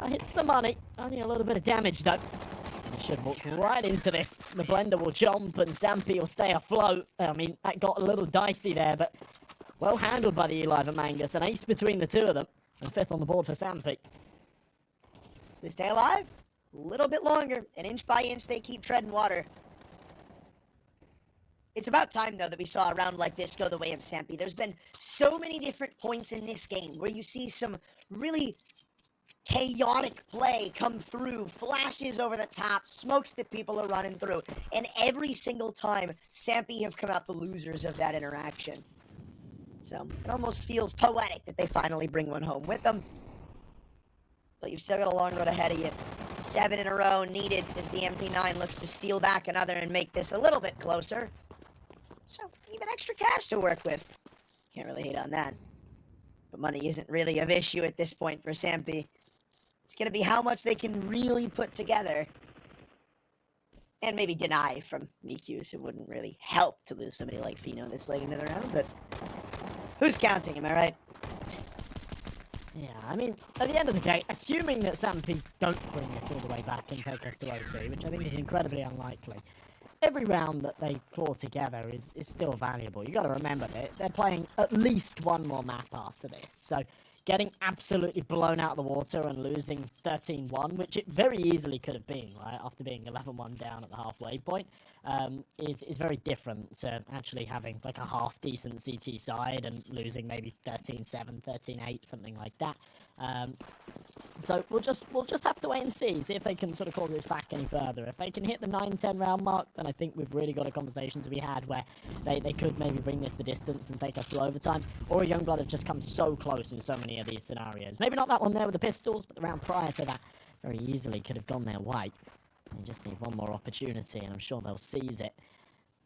hits the money. Only a little bit of damage, though. He should walk right into this. The blender will jump, and Sampi will stay afloat. I mean, that got a little dicey there, but well handled by the Eli and Mangus. An ace between the two of them, and 5th on the board for Sampi. So they stay alive a little bit longer, and inch by inch they keep treading water. It's about time, though, that we saw a round like this go the way of Sampi. There's been so many different points in this game where you see some really chaotic play come through, flashes over the top, smokes that people are running through, and every single time, Sampi have come out the losers of that interaction. So, it almost feels poetic that they finally bring one home with them. But you've still got a long road ahead of you. 7 in a row needed as the MP9 looks to steal back another and make this a little bit closer. So, even extra cash to work with. Can't really hate on that. But money isn't really of issue at this point for Sampi. It's going to be how much they can really put together. And maybe deny from MiQs. It wouldn't really help to lose somebody like Fino this late into the round, but who's counting, am I right? Yeah, I mean, at the end of the day, assuming that Sampi don't bring us all the way back and take us to OT, which I think is incredibly unlikely, every round that they claw together is still valuable. You got to remember that they're playing at least one more map after this, so getting absolutely blown out of the water and losing 13-1, which it very easily could have been, right, after being 11-1 down at the halfway point, is very different to actually having like a half-decent CT side and losing maybe 13-7, 13-8, something like that. So we'll just have to wait and see if they can sort of call this back any further. If they can hit the 9-10 round mark, then I think we've really got a conversation to be had where they could maybe bring this the distance and take us to overtime. Or Youngblood have just come so close in so many of these scenarios. Maybe not that one there with the pistols, but the round prior to that very easily could have gone their way. They just need one more opportunity, and I'm sure they'll seize it.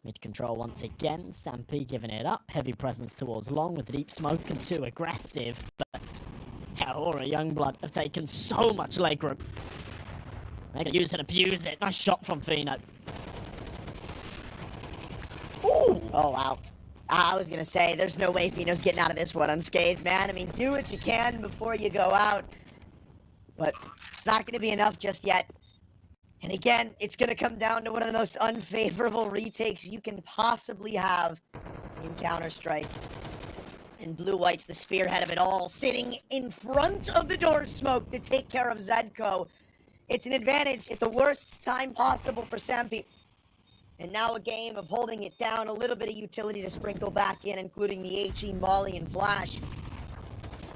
Mid-control once again, Sampi giving it up. Heavy presence towards long with the deep smoke and too aggressive, but Aurora Youngblood have taken so much legroom. They can use and abuse it. Nice shot from Fino. Ooh! Oh, wow. I was gonna say, there's no way Fino's getting out of this one unscathed, man. I mean, do what you can before you go out. But it's not gonna be enough just yet. And again, it's gonna come down to one of the most unfavorable retakes you can possibly have in Counter-Strike. And Blue-White's the spearhead of it all, sitting in front of the door smoke to take care of Zedko. It's an advantage at the worst time possible for Sampi. And now a game of holding it down, a little bit of utility to sprinkle back in, including the HE, Molly, and Flash.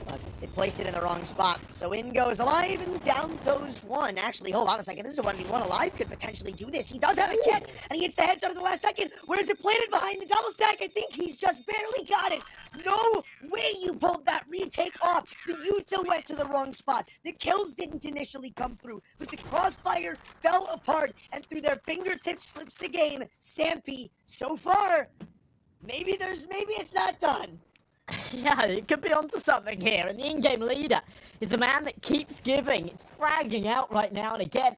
But they placed it in the wrong spot. So in goes Alive, and down goes one. Actually, hold on a second. This is a 1v1. Alive could potentially do this. He does have a kit, and he hits the headshot at the last second. Where is it planted behind the double stack? I think he's just barely got it. No way you pulled that retake off. The util went to the wrong spot. The kills didn't initially come through, but the crossfire fell apart, and through their fingertips slips the game. Sampi, so far, maybe it's not done. Yeah, it could be onto something here, and the in-game leader is the man that keeps giving. It's fragging out right now, and again,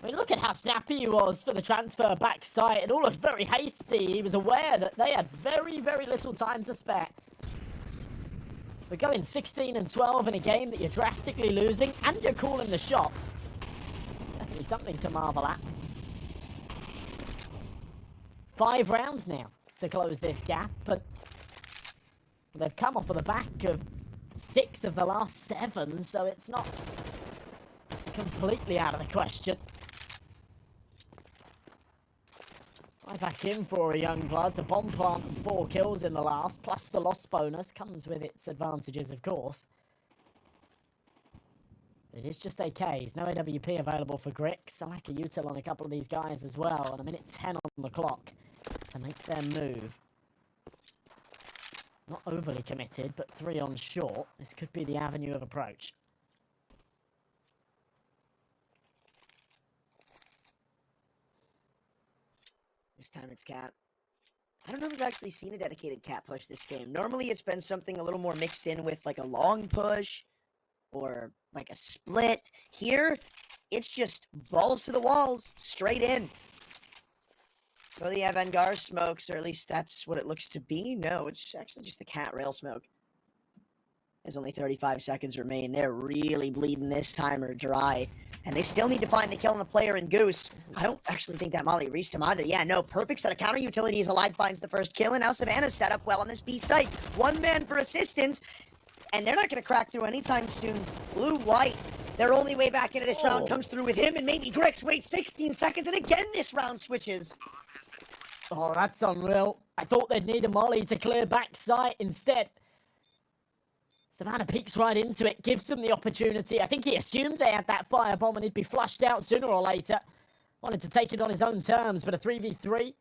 I mean, look at how snappy he was for the transfer back site. It all looked very hasty. He was aware that they had very, very little time to spare. We're going 16 and 12 in a game that you're drastically losing, and you're calling the shots. Definitely something to marvel at. 5 rounds now to close this gap, but they've come off of the back of 6 of the last 7, so it's not completely out of the question. Right back in for a young blood. A bomb plant and 4 kills in the last, plus the loss bonus comes with its advantages, of course. It is just AKs. No AWP available for Grix. I like a util on a couple of these guys as well, and a minute 10 on the clock to make their move. Not overly committed, but 3 on short. This could be the avenue of approach. This time it's Cat. I don't know if I've actually seen a dedicated Cat push this game. Normally it's been something a little more mixed in with like a long push or like a split. Here, it's just balls to the walls, straight in. Well, the avant-garde smokes, or at least that's what it looks to be. No, it's actually just the Cat rail smoke. There's only 35 seconds remain. They're really bleeding this time or dry. And they still need to find the kill on the player in Goose. I don't actually think that Molly reached him either. Yeah, no, perfect set of counter utilities. Alive finds the first kill, and now Savannah's set up well on this B site. 1 man for assistance, and they're not going to crack through anytime soon. Blue-white, their only way back into this round comes through with him, and maybe Grix waits 16 seconds, and again this round switches. Oh, that's unreal. I thought they'd need a molly to clear back sight. Instead, Savannah peeks right into it, gives them the opportunity. I think he assumed they had that firebomb and he'd be flushed out sooner or later. Wanted to take it on his own terms, but a 3v3.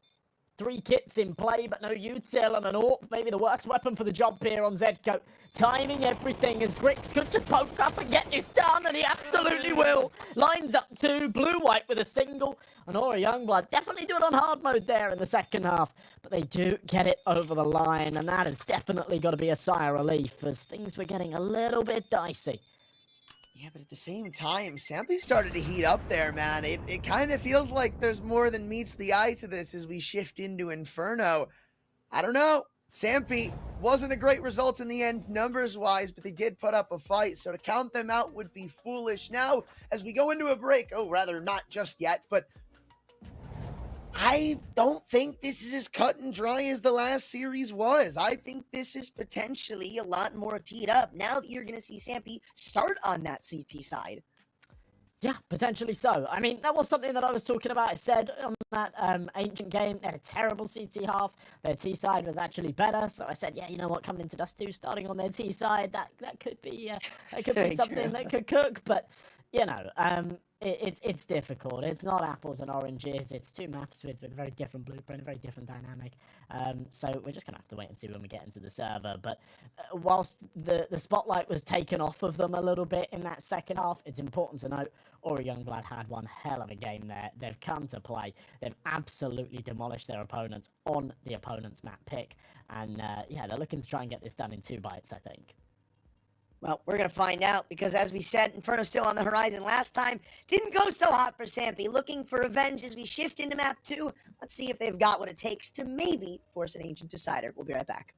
3 kits in play, but no util and an AWP. Maybe the worst weapon for the job here on Zedco. Timing everything as Grix could just poke up and get this done, and he absolutely will. Lines up 2, blue-white with a single. And Aurora Youngblood definitely do it on hard mode there in the second half. But they do get it over the line, and that has definitely got to be a sigh of relief as things were getting a little bit dicey. Yeah, but at the same time, Sampi started to heat up there, man. It kind of feels like there's more than meets the eye to this as we shift into Inferno. I don't know. Sampi wasn't a great result in the end, numbers-wise, but they did put up a fight, so to count them out would be foolish. Now, as we go into a break, rather not just yet, but I don't think this is as cut and dry as the last series was. I think this is potentially a lot more teed up now that you're going to see Sampi start on that CT side. Yeah, potentially so. I mean, that was something that I was talking about. I said on that Ancient game, they had a terrible CT half. Their T side was actually better. So I said, yeah, you know what, coming into Dust 2, starting on their T side, that could be something that could cook. But, you know, it's difficult. It's not apples and oranges. It's 2 maps with a very different blueprint, a very different dynamic. So we're just going to have to wait and see when we get into the server. But whilst the spotlight was taken off of them a little bit in that second half, it's important to note Aurora Youngblood had one hell of a game there. They've come to play. They've absolutely demolished their opponents on the opponent's map pick. And yeah, they're looking to try and get this done in 2 bites, I think. Well, we're going to find out because, as we said, Inferno's still on the horizon. Last time, didn't go so hot for Sampi. Looking for revenge as we shift into map 2. Let's see if they've got what it takes to maybe force an Ancient Decider. We'll be right back.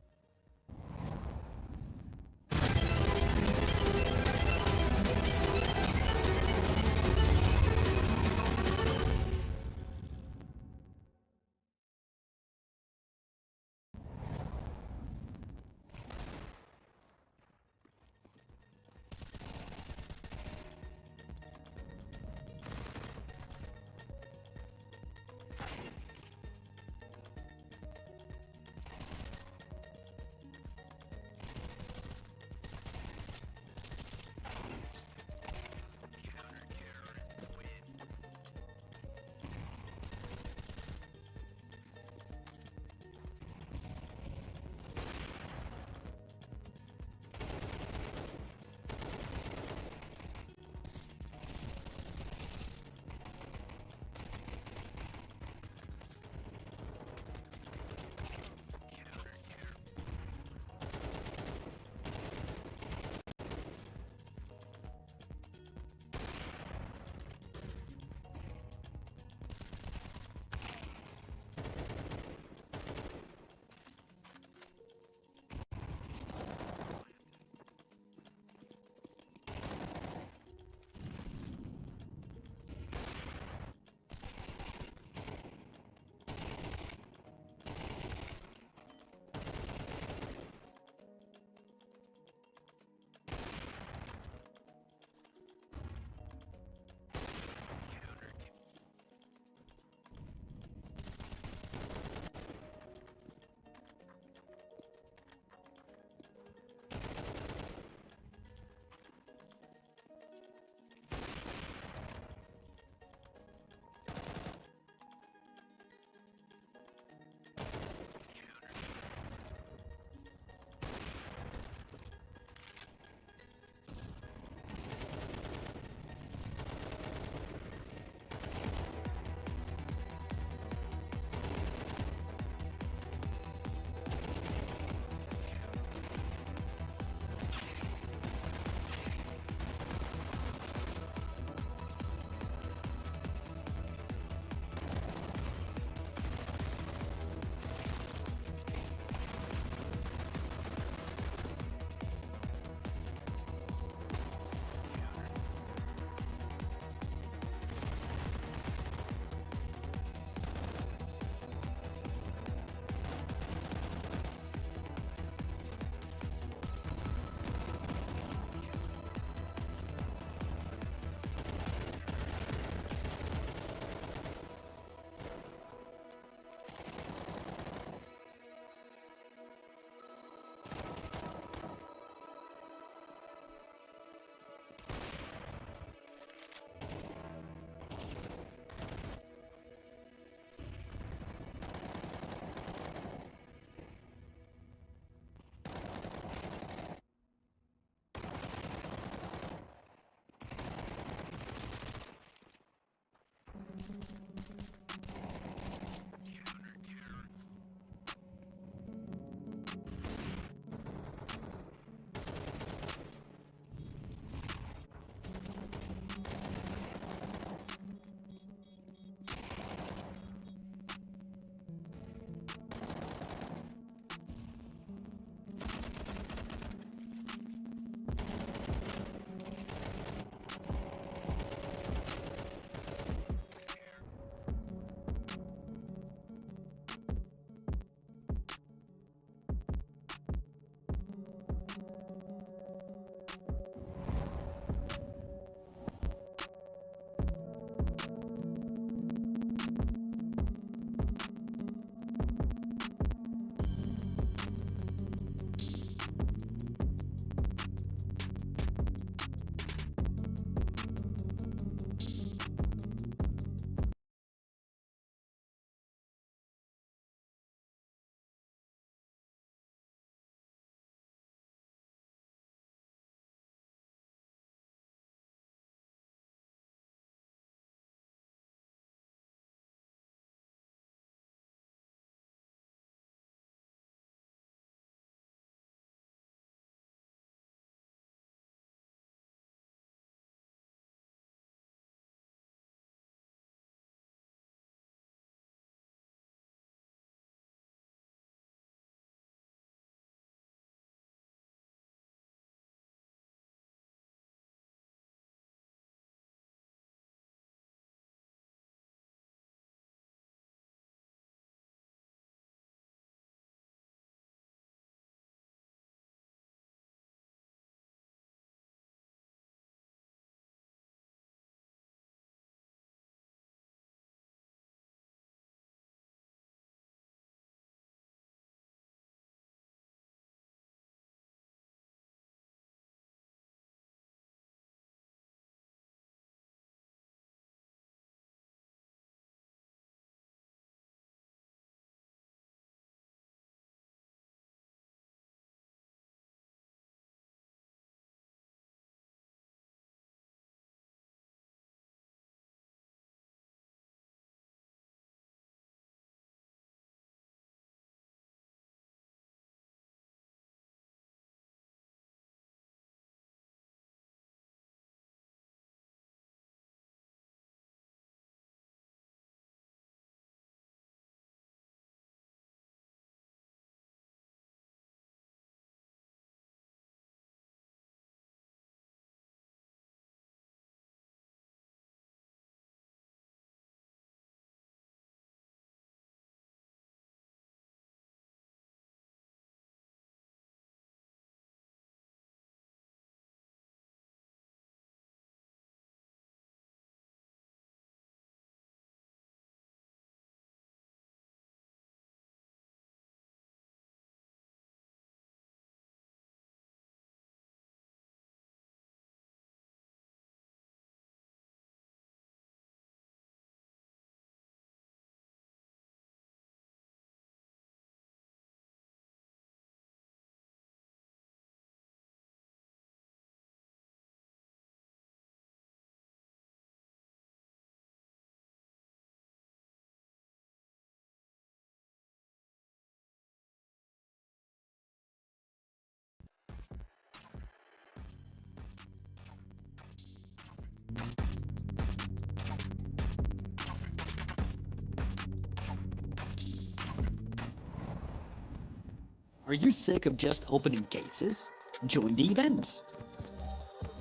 Are you sick of just opening cases? Join the events!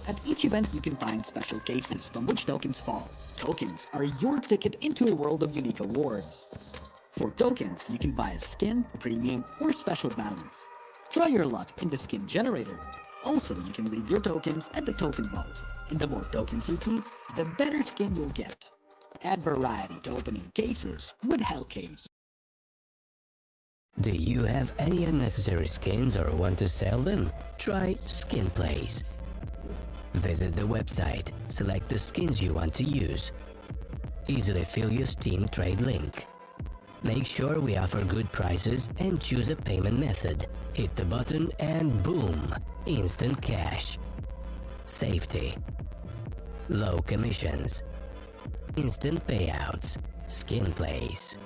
At each event, you can find special cases from which tokens fall. Tokens are your ticket into a world of unique awards. For tokens, you can buy a skin, premium, or special balance. Try your luck in the skin generator. Also, you can leave your tokens at the token vault. And the more tokens you keep, the better skin you'll get. Add variety to opening cases with Hellcase. Do you have any unnecessary skins or want to sell them? Try Skin Place. Visit the website, select the skins you want to use. Easily fill your Steam trade link. Make sure we offer good prices and choose a payment method. Hit the button and boom! Instant cash. Safety. Low commissions. Instant payouts. Skin Place.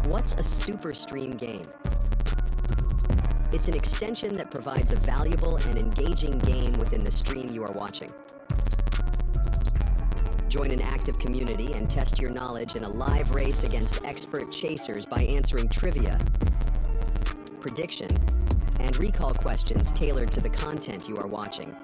What's a super stream game? It's an extension that provides a valuable and engaging game within the stream you are watching. Join an active community and test your knowledge in a live race against expert chasers by answering trivia, prediction, and recall questions tailored to the content you are watching.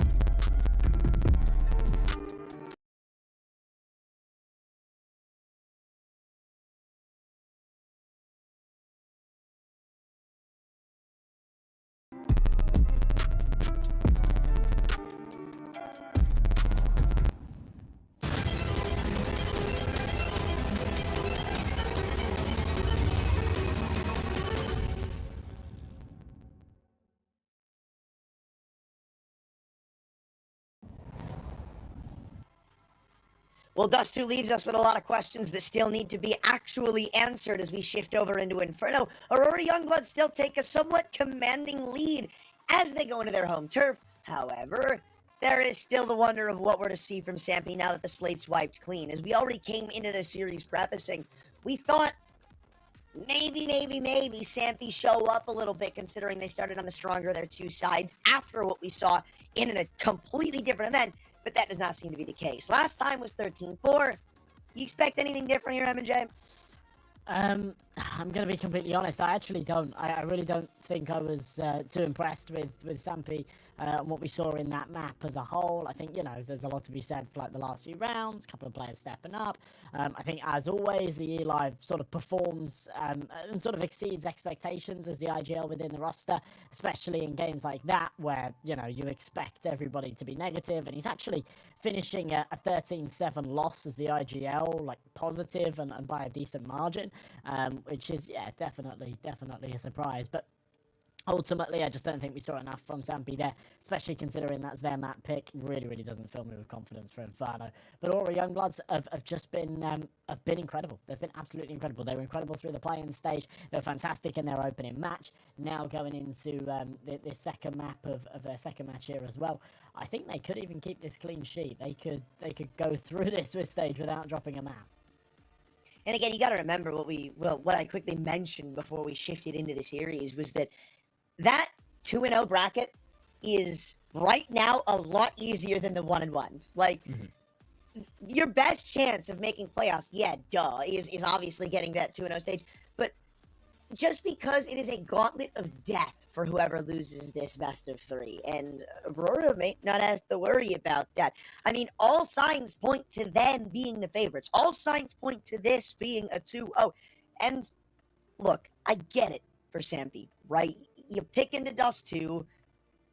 Well, Dust 2 leaves us with a lot of questions that still need to be actually answered as we shift over into Inferno. Aurora Youngblood still take a somewhat commanding lead as they go into their home turf. However, there is still the wonder of what we're to see from Sampi now that the slate's wiped clean. As we already came into the series prefacing, we thought maybe Sampi show up a little bit, considering they started on the stronger of their two sides after what we saw in a completely different event, but that does not seem to be the case. Last time was 13-4. You expect anything different here, M&J? I'm going to be completely honest. I actually don't. I really don't think I was too impressed with Sampi and what we saw in that map as a whole. I think, there's a lot to be said for like the last few rounds, a couple of players stepping up. I think, as always, the E-Live sort of performs and sort of exceeds expectations as the IGL within the roster, especially in games like that where, you expect everybody to be negative, and he's actually finishing a 13-7 loss as the IGL, like positive and by a decent margin, which is, definitely a surprise. But ultimately, I just don't think we saw enough from Sampi there, especially considering that's their map pick. Really doesn't fill me with confidence for Inferno. But Aurora Youngbloods have just been incredible. They've been absolutely incredible. They were incredible through the play-in stage. They were fantastic in their opening match. Now going into the second map of their second match here as well, I think they could even keep this clean sheet. They could go through this Swiss stage without dropping a map. And again, you got to remember what I quickly mentioned before we shifted into the series was that 2-0 bracket is right now a lot easier than the 1-1s. Like, your best chance of making playoffs, is obviously getting that 2-0 stage. But just because it is a gauntlet of death for whoever loses this best of three, and Aurora may not have to worry about that. I mean, all signs point to them being the favorites. All signs point to this being a 2-0. And look, I get it for Sampi, right? You pick into Dust 2,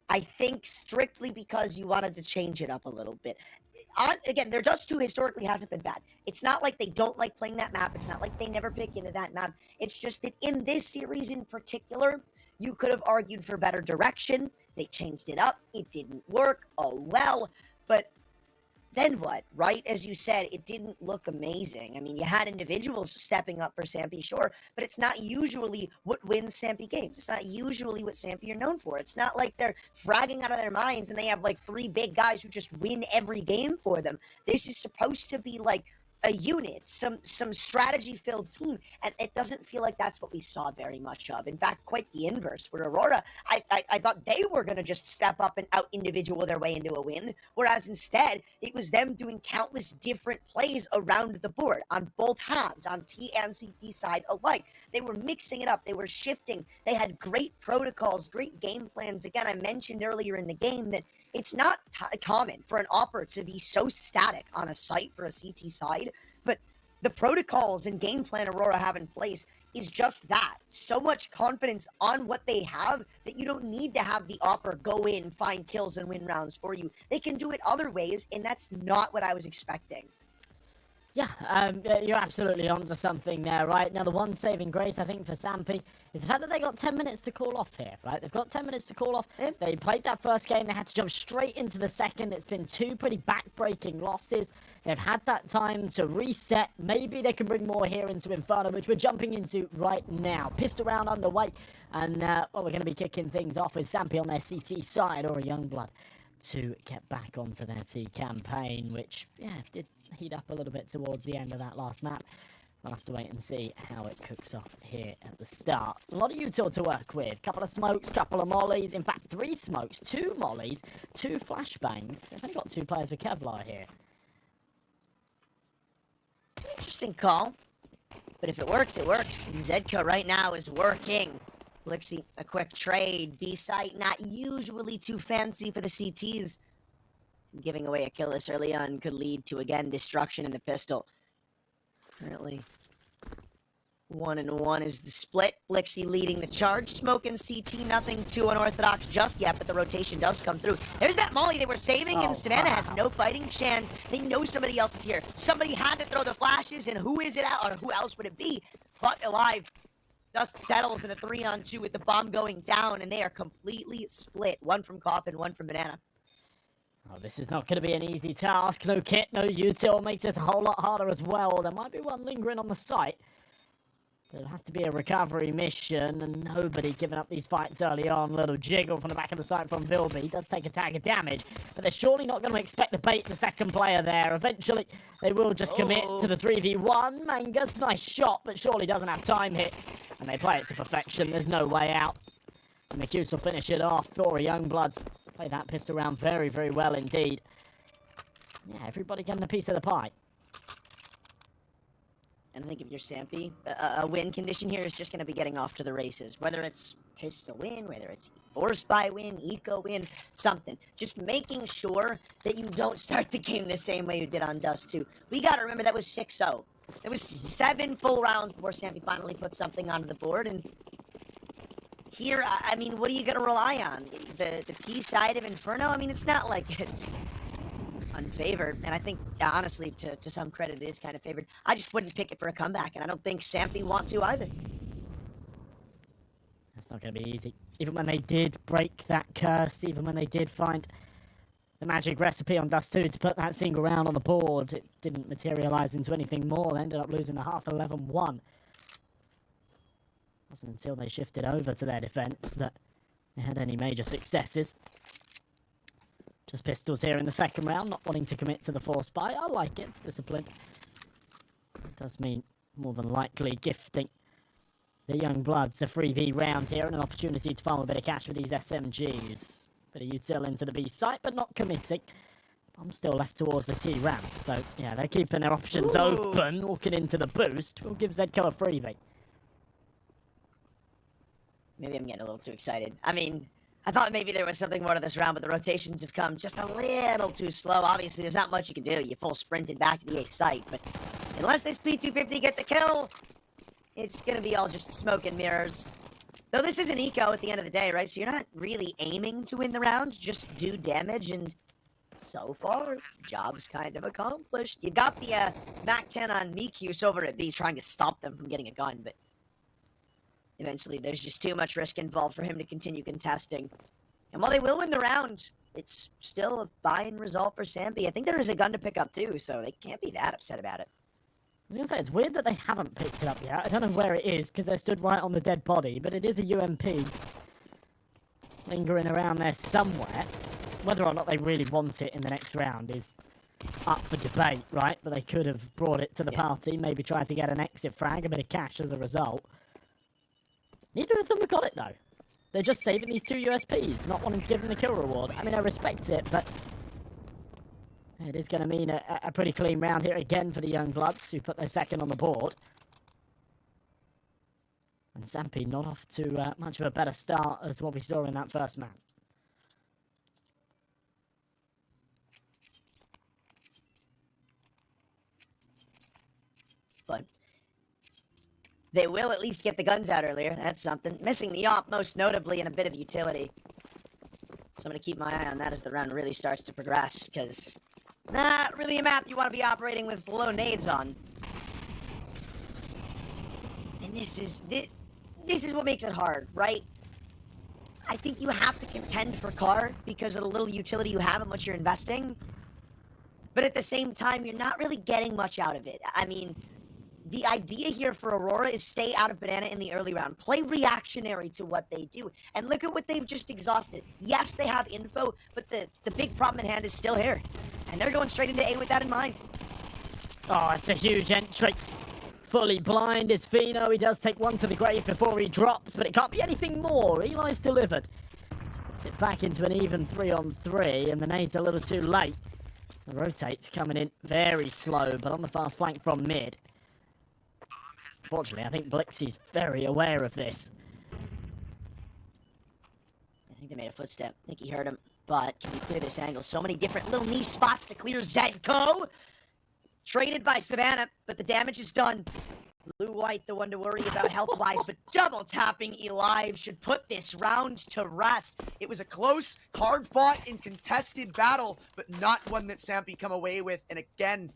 I think strictly because you wanted to change it up a little bit. Again, their Dust 2 historically hasn't been bad. It's not like they don't like playing that map. It's not like they never pick into that map. It's just that in this series in particular, you could have argued for better direction. They changed it up. It didn't work. Oh, well. But then what, right? As you said, it didn't look amazing. I mean, you had individuals stepping up for Sampi, sure, but it's not usually what wins Sampi games. It's not usually what Sampi are known for. It's not like they're fragging out of their minds and they have like three big guys who just win every game for them. This is supposed to be like a unit, some strategy-filled team, and it doesn't feel like that's what we saw very much of. In fact, quite the inverse. Where Aurora, I thought they were going to just step up and out-individual their way into a win, whereas instead, it was them doing countless different plays around the board on both halves, on T and CT side alike. They were mixing it up. They were shifting. They had great protocols, great game plans. Again, I mentioned earlier in the game that it's not common for an Opera to be so static on a site for a CT side, but the protocols and game plan Aurora have in place is just that. So much confidence on what they have that you don't need to have the Opera go in, find kills, and win rounds for you. They can do it other ways, and that's not what I was expecting. Yeah, you're absolutely onto something there, right? Now, the one saving grace, I think, for Sampi is the fact that they got 10 minutes to call off here, right? They've got 10 minutes to call off. They played that first game. They had to jump straight into the second. It's been 2 pretty back-breaking losses. They've had that time to reset. Maybe they can bring more here into Inferno, which we're jumping into right now. Pissed around underway. And, well, we're going to be kicking things off with Sampi on their CT side, or a Youngblood, to get back onto their T campaign, which, yeah, did heat up a little bit towards the end of that last map. We'll have to wait and see how it cooks off here at the start. A lot of util to work with. Couple of smokes, couple of mollies. In fact, 3 smokes, 2 mollies, 2 flashbangs. They've only got 2 players with Kevlar here. Interesting call. But if it works, it works. And Zedka right now is working. Blixie, a quick trade. B-site, not usually too fancy for the CTs. Giving away a kill this early on could lead to, again, destruction in the pistol. Currently, 1-1 is the split. Blixie leading the charge. Smoking CT, nothing too unorthodox just yet, but the rotation does come through. There's that molly they were saving, and Savannah has no fighting chance. They know somebody else is here. Somebody had to throw the flashes, and who is it out, or who else would it be? But alive. Dust settles in a 3-on-2 with the bomb going down, and they are completely split. 1 from Coffin, 1 from Banana. Oh, this is not going to be an easy task. No kit, no util makes this a whole lot harder as well. There might be one lingering on the site. But it'll have to be a recovery mission, and nobody giving up these fights early on. Little jiggle from the back of the site from Vilby. He does take a tag of damage, but they're surely not going to expect to bait the second player there. Eventually, they will just commit to the 3v1. Mangus, nice shot, but surely doesn't have time hit. And they play it to perfection. There's no way out. And McHughes will finish it off for a Youngbloods. Play that pistol round very, very well indeed. Yeah, everybody getting a piece of the pie. And I think if you're Sampi, a win condition here is just going to be getting off to the races. Whether it's pistol win, whether it's force buy win, eco win, something. Just making sure that you don't start the game the same way you did on Dust 2. We got to remember that was 6-0. It was 7 full rounds before Sampi finally put something onto the board, and here, I mean, what are you going to rely on? The T side of Inferno? I mean, it's not like it's unfavored, and I think, honestly, to some credit, it is kind of favored. I just wouldn't pick it for a comeback, and I don't think Sampi want to either. That's not going to be easy. Even when they did break that curse, even when they did find the magic recipe on Dust 2 to put that single round on the board, it didn't materialize into anything more. They ended up losing the half 11-1. It wasn't until they shifted over to their defense that they had any major successes. Just pistols here in the second round, not wanting to commit to the force buy. I like it, it's discipline. It does mean more than likely gifting the Youngbloods a 3v round here and an opportunity to farm a bit of cash with these SMGs. Bit of util into the B site, but not committing. I'm still left towards the T ramp, so yeah, they're keeping their options open, walking into the boost. We'll give Zedco a freebie. Maybe I'm getting a little too excited. I mean, I thought maybe there was something more to this round, but the rotations have come just a little too slow. Obviously, there's not much you can do. You full sprinted back to the A site, but unless this P250 gets a kill, it's going to be all just smoke and mirrors. Though this is an eco at the end of the day, right? So you're not really aiming to win the round, just do damage, and so far, job's kind of accomplished. You got the MAC-10 on Mikyus over at B, trying to stop them from getting a gun, but eventually there's just too much risk involved for him to continue contesting. And while they will win the round, it's still a fine result for Sampi. I think there is a gun to pick up too, so they can't be that upset about it. I was going to say, it's weird that they haven't picked it up yet. I don't know where it is, because they're stood right on the dead body, but it is a UMP lingering around there somewhere. Whether or not they really want it in the next round is up for debate, right? But they could have brought it to the party, maybe tried to get an exit frag, a bit of cash as a result. Neither of them have got it, though. They're just saving these 2 USPs, not wanting to give them the kill reward. I mean, I respect it, but it is going to mean a pretty clean round here again for the Young Bloods, who put their second on the board. And Sampi not off to much of a better start as what we saw in that first map. But they will at least get the guns out earlier. That's something. Missing the op, most notably, and a bit of utility. So I'm going to keep my eye on that as the round really starts to progress, because not really a map you want to be operating with low nades on. And this is what makes it hard, right? I think you have to contend for car because of the little utility you have and what you're investing. But at the same time, you're not really getting much out of it. I mean, the idea here for Aurora is stay out of banana in the early round. Play reactionary to what they do. And look at what they've just exhausted. Yes, they have info, but the big problem in hand is still here. And they're going straight into A with that in mind. Oh, it's a huge entry. Fully blind is Fino. He does take one to the grave before he drops, but it can't be anything more. Eli's delivered. Puts it back into an even 3-on-3, and the nade's a little too late. The rotate's coming in very slow, but on the fast flank from mid. Fortunately, I think Blixie's very aware of this. I think they made a footstep. I think he heard him. But can we clear this angle? So many different little niche spots to clear Zedco. Traded by Savannah, but the damage is done. Blue-white, the one to worry about health-wise, but double-tapping Eli should put this round to rest. It was a close, hard-fought, and contested battle, but not one that Sampi come away with. And again,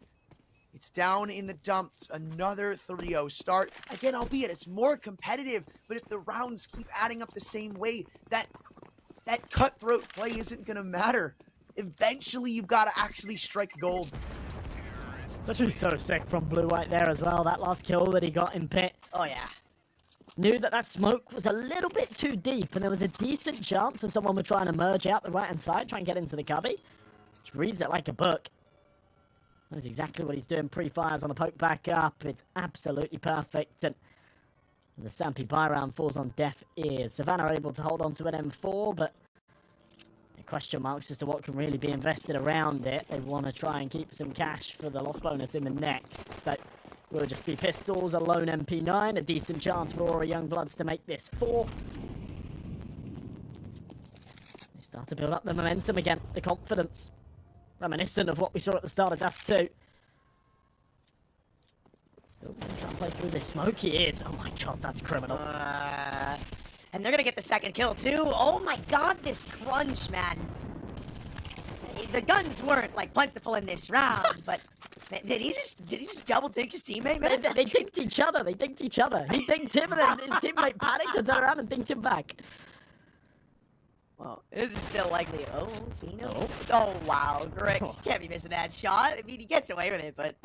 it's down in the dumps. Another 3-0 start. Again, albeit it's more competitive, but if the rounds keep adding up the same way, that cutthroat play isn't going to matter. Eventually, you've got to actually strike gold. Especially so sick from Blue-white there as well. That last kill that he got in pit. Oh, yeah. Knew that smoke was a little bit too deep, and there was a decent chance that someone would try and emerge out the right-hand side, try and get into the cubby. Which reads it like a book. Knows exactly what he's doing. Pre-fires on the poke back up. It's absolutely perfect. And the Sampi buy round falls on deaf ears. Savannah are able to hold on to an M4, but question marks as to what can really be invested around it. They want to try and keep some cash for the loss bonus in the next. So will just be pistols, a lone MP9, a decent chance for Aurora Young Bloods to make this 4. They start to build up the momentum again, the confidence. Reminiscent of what we saw at the start of Dust 2. Still going to try and play through this smoke. He is. Oh my god, that's criminal. And they're gonna get the second kill too. Oh my god, this crunch, man. The guns weren't like plentiful in this round, but did he just double dink his teammate, man? They dinked each other. They dinked each other. He dinked him, and then his teammate panicked and turned around and dinked him back. Well, this is still likely. Oh, Fino. Oh wow, Grix can't be missing that shot. I mean, he gets away with it, but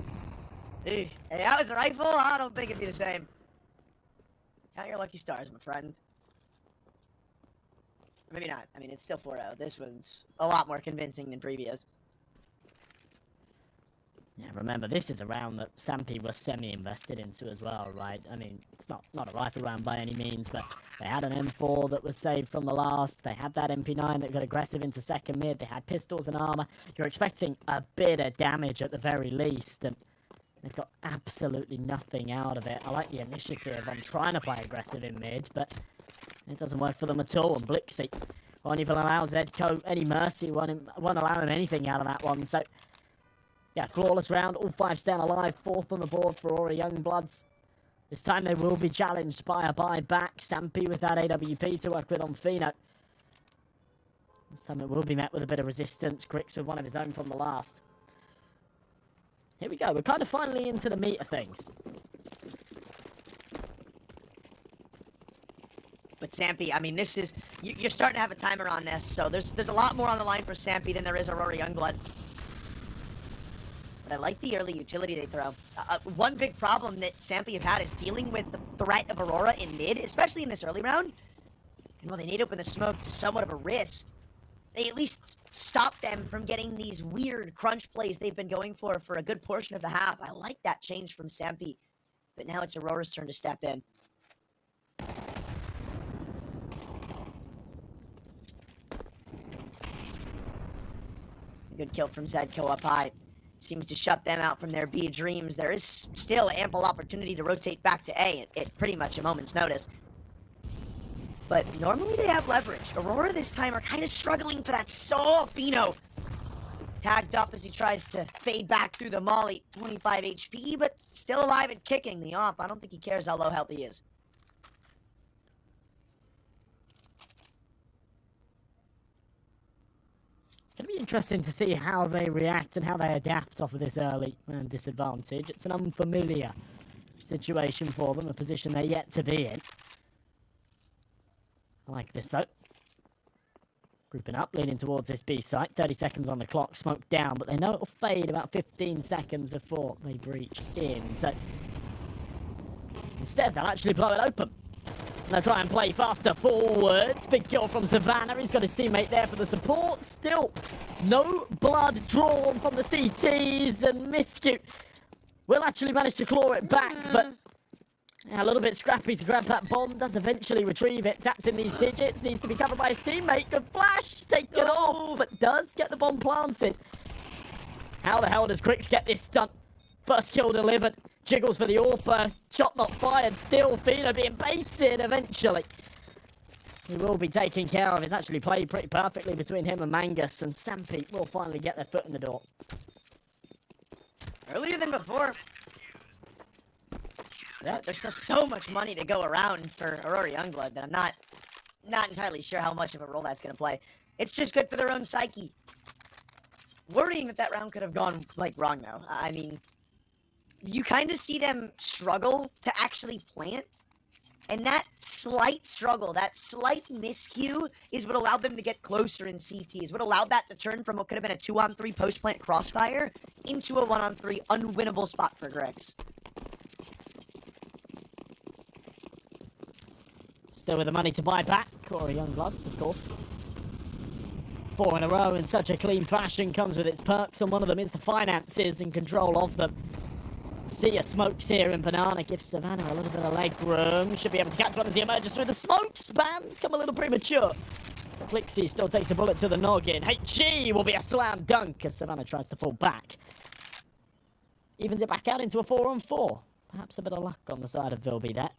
hey, that was a rifle. I don't think it'd be the same. Count your lucky stars, my friend. Maybe not. I mean, it's still 4-0. This was a lot more convincing than previous. Yeah, remember, this is a round that Sampi was semi-invested into as well, right? I mean, it's not a rifle round by any means, but they had an M4 that was saved from the last. They had that MP9 that got aggressive into second mid. They had pistols and armor. You're expecting a bit of damage at the very least, and they've got absolutely nothing out of it. I like the initiative on trying to play aggressive in mid, but it doesn't work for them at all. And Blixie won't even allow Zedco any mercy, won't allow him anything out of that one. So, yeah, flawless round. All 5 stand alive. 4th on the board for Aurora Young Bloods. This time they will be challenged by a buyback. Sampi with that AWP to work with on Fino. This time it will be met with a bit of resistance. Grix with one of his own from the last. Here we go. We're kind of finally into the meat of things. But Sampi, I mean, this is... You're starting to have a timer on this, so there's a lot more on the line for Sampi than there is Aurora Youngblood. But I like the early utility they throw. One big problem that Sampi have had is dealing with the threat of Aurora in mid, especially in this early round. And while they need to open the smoke to somewhat of a risk, they at least stop them from getting these weird crunch plays they've been going for a good portion of the half. I like that change from Sampi. But now it's Aurora's turn to step in. Good kill from Zedko up high. Seems to shut them out from their B dreams. There is still ample opportunity to rotate back to A at pretty much a moment's notice. But normally they have leverage. Aurora this time are kind of struggling for that soul. Fino tagged up as he tries to fade back through the molly. 25 HP, but still alive and kicking. The op, I don't think he cares how low health he is. It's going to be interesting to see how they react and how they adapt off of this early disadvantage. It's an unfamiliar situation for them, a position they're yet to be in. I like this though. Grouping up, leaning towards this B site. 30 seconds on the clock, smoke down, but they know it'll fade about 15 seconds before they breach in. So instead, they'll actually blow it open. They'll try and play faster forwards. Big kill from Savannah. He's got his teammate there for the support. Still no blood drawn from the CTs, and Miscue will actually manage to claw it back, but yeah, a little bit scrappy to grab that bomb. Does eventually retrieve it. Taps in these digits. Needs to be covered by his teammate. Good flash. Taken off, but does get the bomb planted. How the hell does Crix get this stunt? First kill delivered. Jiggles for the AWP. Shot not fired. Still, Fino being baited eventually. He will be taken care of. It's actually played pretty perfectly between him and Mangus, and Sampi will finally get their foot in the door. Earlier than before. Yeah, there's still so much money to go around for Aurora Youngblood that I'm not entirely sure how much of a role that's going to play. It's just good for their own psyche. Worrying that round could have gone, like, wrong, though. I mean, you kind of see them struggle to actually plant, and that slight struggle, that slight miscue is what allowed them to get closer in CT, is what allowed that to turn from what could have been a 2-on-3 post-plant crossfire into a 1-on-3 unwinnable spot for Grix. Still with the money to buy back, or Youngbloods, of course. 4 in a row in such a clean fashion comes with its perks, and one of them is the finances and control of them. See a smokes here, and Banana gives Savannah a little bit of leg room. Should be able to catch one as he emerges through the smoke. Spams come a little premature. Clixie still takes a bullet to the noggin. HG will be a slam dunk as Savannah tries to fall back. Evens it back out into a 4-on-4. Perhaps a bit of luck on the side of Vilby there.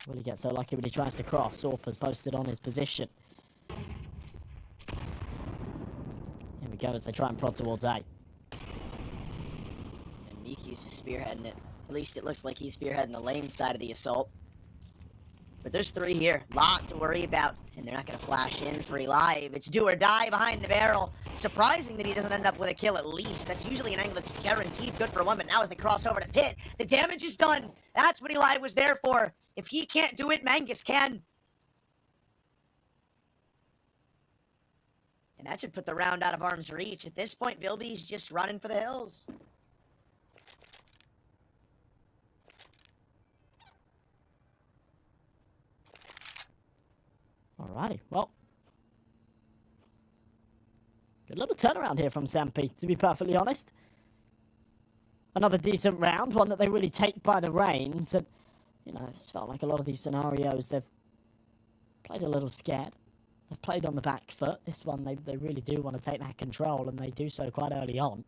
Will he get so lucky when he tries to cross? Orpa's posted on his position. Here we go as they try and prod towards A. Mikius is spearheading it. At least it looks like he's spearheading the lane side of the assault. But there's 3 here. Lot to worry about. And they're not going to flash in free live. It's do or die behind the barrel. Surprising that he doesn't end up with a kill at least. That's usually an angle that's guaranteed good for one, but now as they cross over to Pit, the damage is done. That's what Eli was there for. If he can't do it, Mangus can. And that should put the round out of arm's reach. At this point, Vilby's just running for the hills. Alrighty, well. Good little turnaround here from Sampi, to be perfectly honest. Another decent round, one that they really take by the reins. And, you know, it's felt like a lot of these scenarios, they've played a little scared. They've played on the back foot. This one, they really do want to take that control, and they do so quite early on.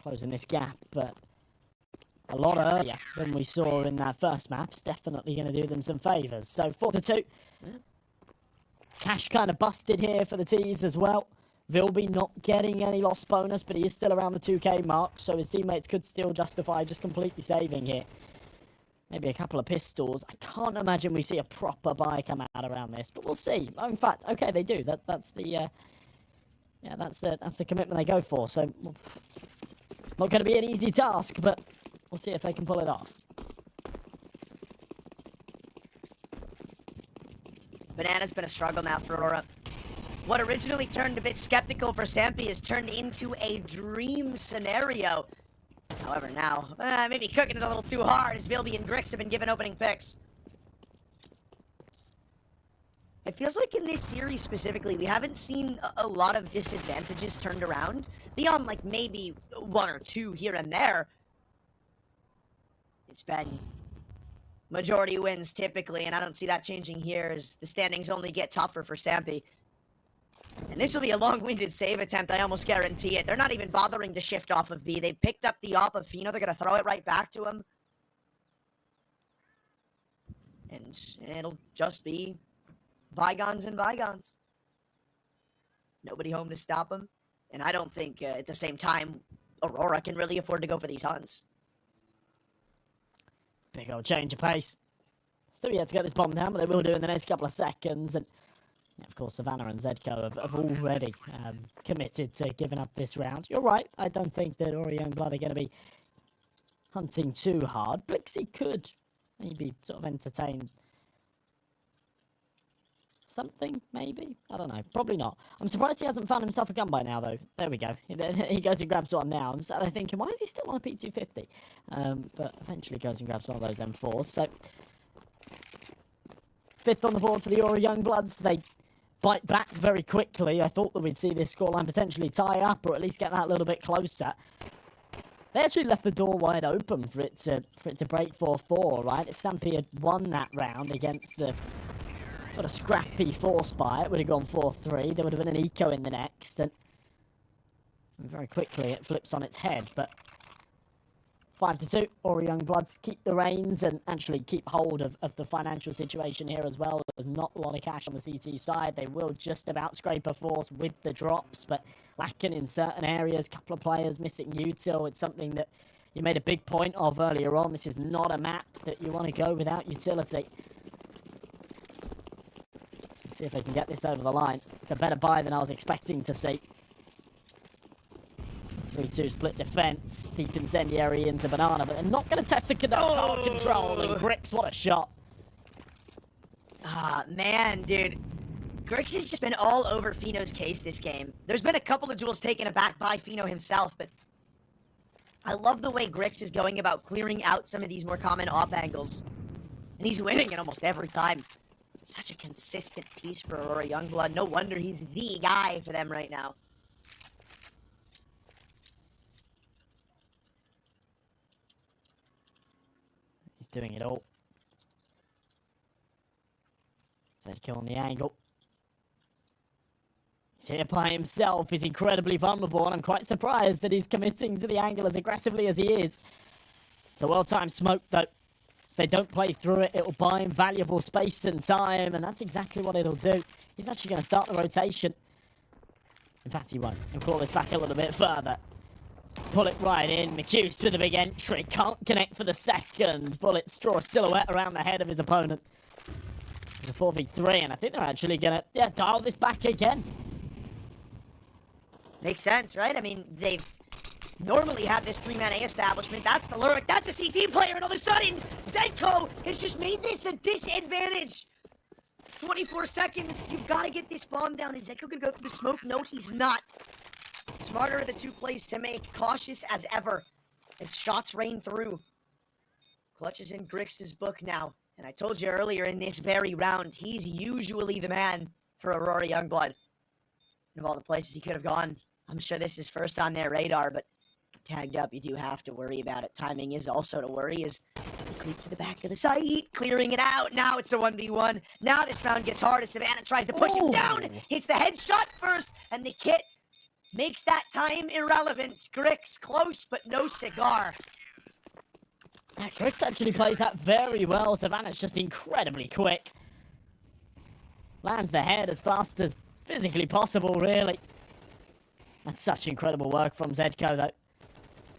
Closing this gap, but a lot earlier than we saw in that first map. It's definitely going to do them some favours. So 4-2. Cash kind of busted here for the T's as well. Vilby not getting any loss bonus, but he is still around the 2k mark, so his teammates could still justify just completely saving here. Maybe a couple of pistols. I can't imagine we see a proper buy come out around this, but we'll see. Oh, in fact, okay, they do. That's the that's the commitment they go for. So not going to be an easy task, but we'll see if they can pull it off. Banana's been a struggle now for Aurora. What originally turned a bit skeptical for Sampi has turned into a dream scenario. However, now, maybe cooking it a little too hard as Vilby and Grix have been given opening picks. It feels like in this series specifically, we haven't seen a lot of disadvantages turned around. Beyond, like, maybe 1 or 2 here and there. It's been majority wins typically, and I don't see that changing here as the standings only get tougher for Sampi. And this will be a long-winded save attempt, I almost guarantee it. They're not even bothering to shift off of B. They picked up the op of Fino. They're going to throw it right back to him. And it'll just be bygones and bygones. Nobody home to stop him. And I don't think, at the same time, Aurora can really afford to go for these hunts. Big old change of pace. Still yet to get this bomb down, but they will do in the next couple of seconds. And yeah, of course, Savannah and Zedco have already committed to giving up this round. You're right. I don't think that Aurora Youngblood are going to be hunting too hard. Blixie could maybe sort of entertain something, maybe? I don't know. Probably not. I'm surprised he hasn't found himself a gun by now, though. There we go. He goes and grabs one now. I'm sat there thinking, why is he still on a P250? But eventually goes and grabs one of those M4s. So, 5th on the board for the Aurora Youngbloods. They bite back very quickly. I thought that we'd see this scoreline potentially tie up, or at least get that a little bit closer. They actually left the door wide open for it to break 4-4, right? If Sampi had won that round against the sort of scrappy Force Buy, it would have gone 4-3. There would have been an eco in the next, and very quickly it flips on its head. But 5-2, Aurora Youngbloods keep the reins and actually keep hold of the financial situation here as well. There's not a lot of cash on the CT side. They will just about scrape a force with the drops, but lacking in certain areas. Couple of players missing util. It's something that you made a big point of earlier on. This is not a map that you want to go without utility. See if they can get this over the line. It's a better buy than I was expecting to see. 3-2 split defense. Deep incendiary into Banana, but they're not going to test the card control. And Grix, what a shot. Ah, man, dude. Grix has just been all over Fino's case this game. There's been a couple of duels taken aback by Fino himself, but I love the way Grix is going about clearing out some of these more common op angles. And he's winning it almost every time. Such a consistent piece for Aurora Youngblood. No wonder he's the guy for them right now. He's doing it all. Zedco on the angle. He's here by himself. He's incredibly vulnerable, and I'm quite surprised that he's committing to the angle as aggressively as he is. It's a well-timed smoke, though. If they don't play through it, it'll buy him valuable space and time, and that's exactly what it'll do. He's actually going to start the rotation. In fact, he won't. He'll call this back a little bit further. Pull it right in. McHughes with a big entry. Can't connect for the second. Bullets draw a silhouette around the head of his opponent. It's a 4v3, and I think they're actually going to, dial this back again. Makes sense, right? I mean, they've normally had this 3-man A establishment. That's the Lyric. That's a CT player, and all of a sudden, Zedco has just made this a disadvantage. 24 seconds. You've got to get this bomb down. Is Zedco going to go through the smoke? No, he's not. Smarter are the two plays to make. Cautious as ever as shots rain through. Clutch is in Grix's book now. And I told you earlier in this very round, he's usually the man for Aurora Youngblood. And of all the places he could have gone, I'm sure this is first on their radar, but tagged up, you do have to worry about it. Timing is also to worry as they creep to the back of the site, clearing it out. Now it's a 1v1. Now this round gets hard as Savannah tries to push him down. Hits the headshot first, and the kit makes that time irrelevant. Grix close, but no cigar. Grix actually plays that very well. Savannah's just incredibly quick. Lands the head as fast as physically possible, really. That's such incredible work from Zedco, though.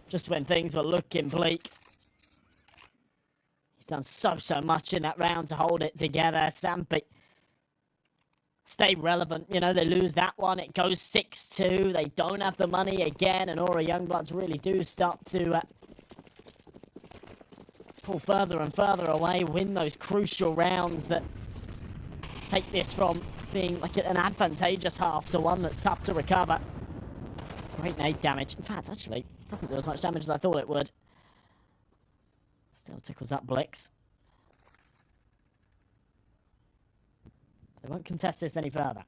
Just when things were looking bleak. He's done so much in that round to hold it together. Sampi stay relevant. You know, they lose that one. It goes 6-2. They don't have the money again, and Aurora Youngbloods really do start to pull further and further away, win those crucial rounds that take this from being like an advantageous half to one that's tough to recover. Great nade damage. In fact, actually, it doesn't do as much damage as I thought it would. Still tickles up Blix. They won't contest this any further.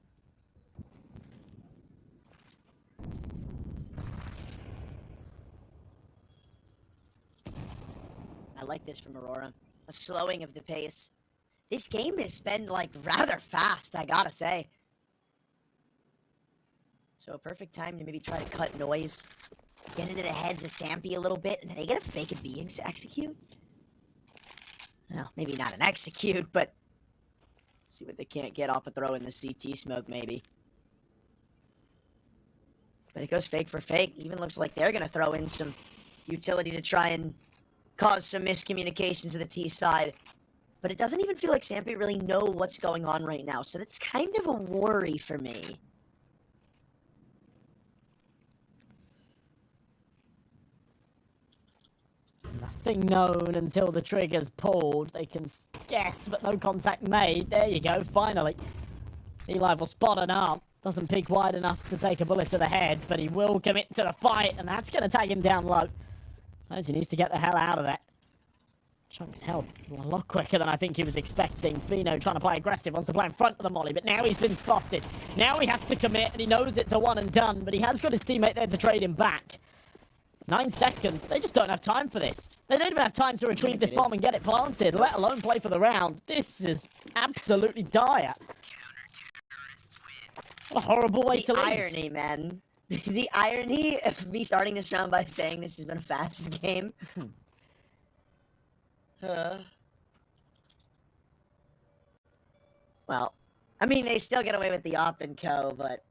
I like this from Aurora. A slowing of the pace. This game has been, like, rather fast, I gotta say. So a perfect time to maybe try to cut noise. Get into the heads of Sampi a little bit. And are they gonna fake a B execute? Well, maybe not an execute, but... see what they can't get off a throw in the CT smoke, maybe. But it goes fake for fake. Even looks like they're gonna throw in some utility to try and cause some miscommunications to the T side. But it doesn't even feel like Sampi really know what's going on right now, so that's kind of a worry for me. Nothing known until the trigger's pulled. They can guess, but no contact made. There you go, finally. Eli will spot an arm. Doesn't peek wide enough to take a bullet to the head, but he will commit to the fight, and that's going to tag him down low. Knows he needs to get the hell out of there. Chunk's held a lot quicker than I think he was expecting. Fino trying to play aggressive, wants to play in front of the molly, but now he's been spotted. Now he has to commit, and he knows it's a one and done, but he has got his teammate there to trade him back. 9 seconds. They just don't have time for this. They don't even have time to retrieve this bomb and get it planted, let alone play for the round. This is absolutely dire. What a horrible way to lose. The irony, man. The irony of me starting this round by saying this has been a fast game. Well, I mean, they still get away with the op and co, but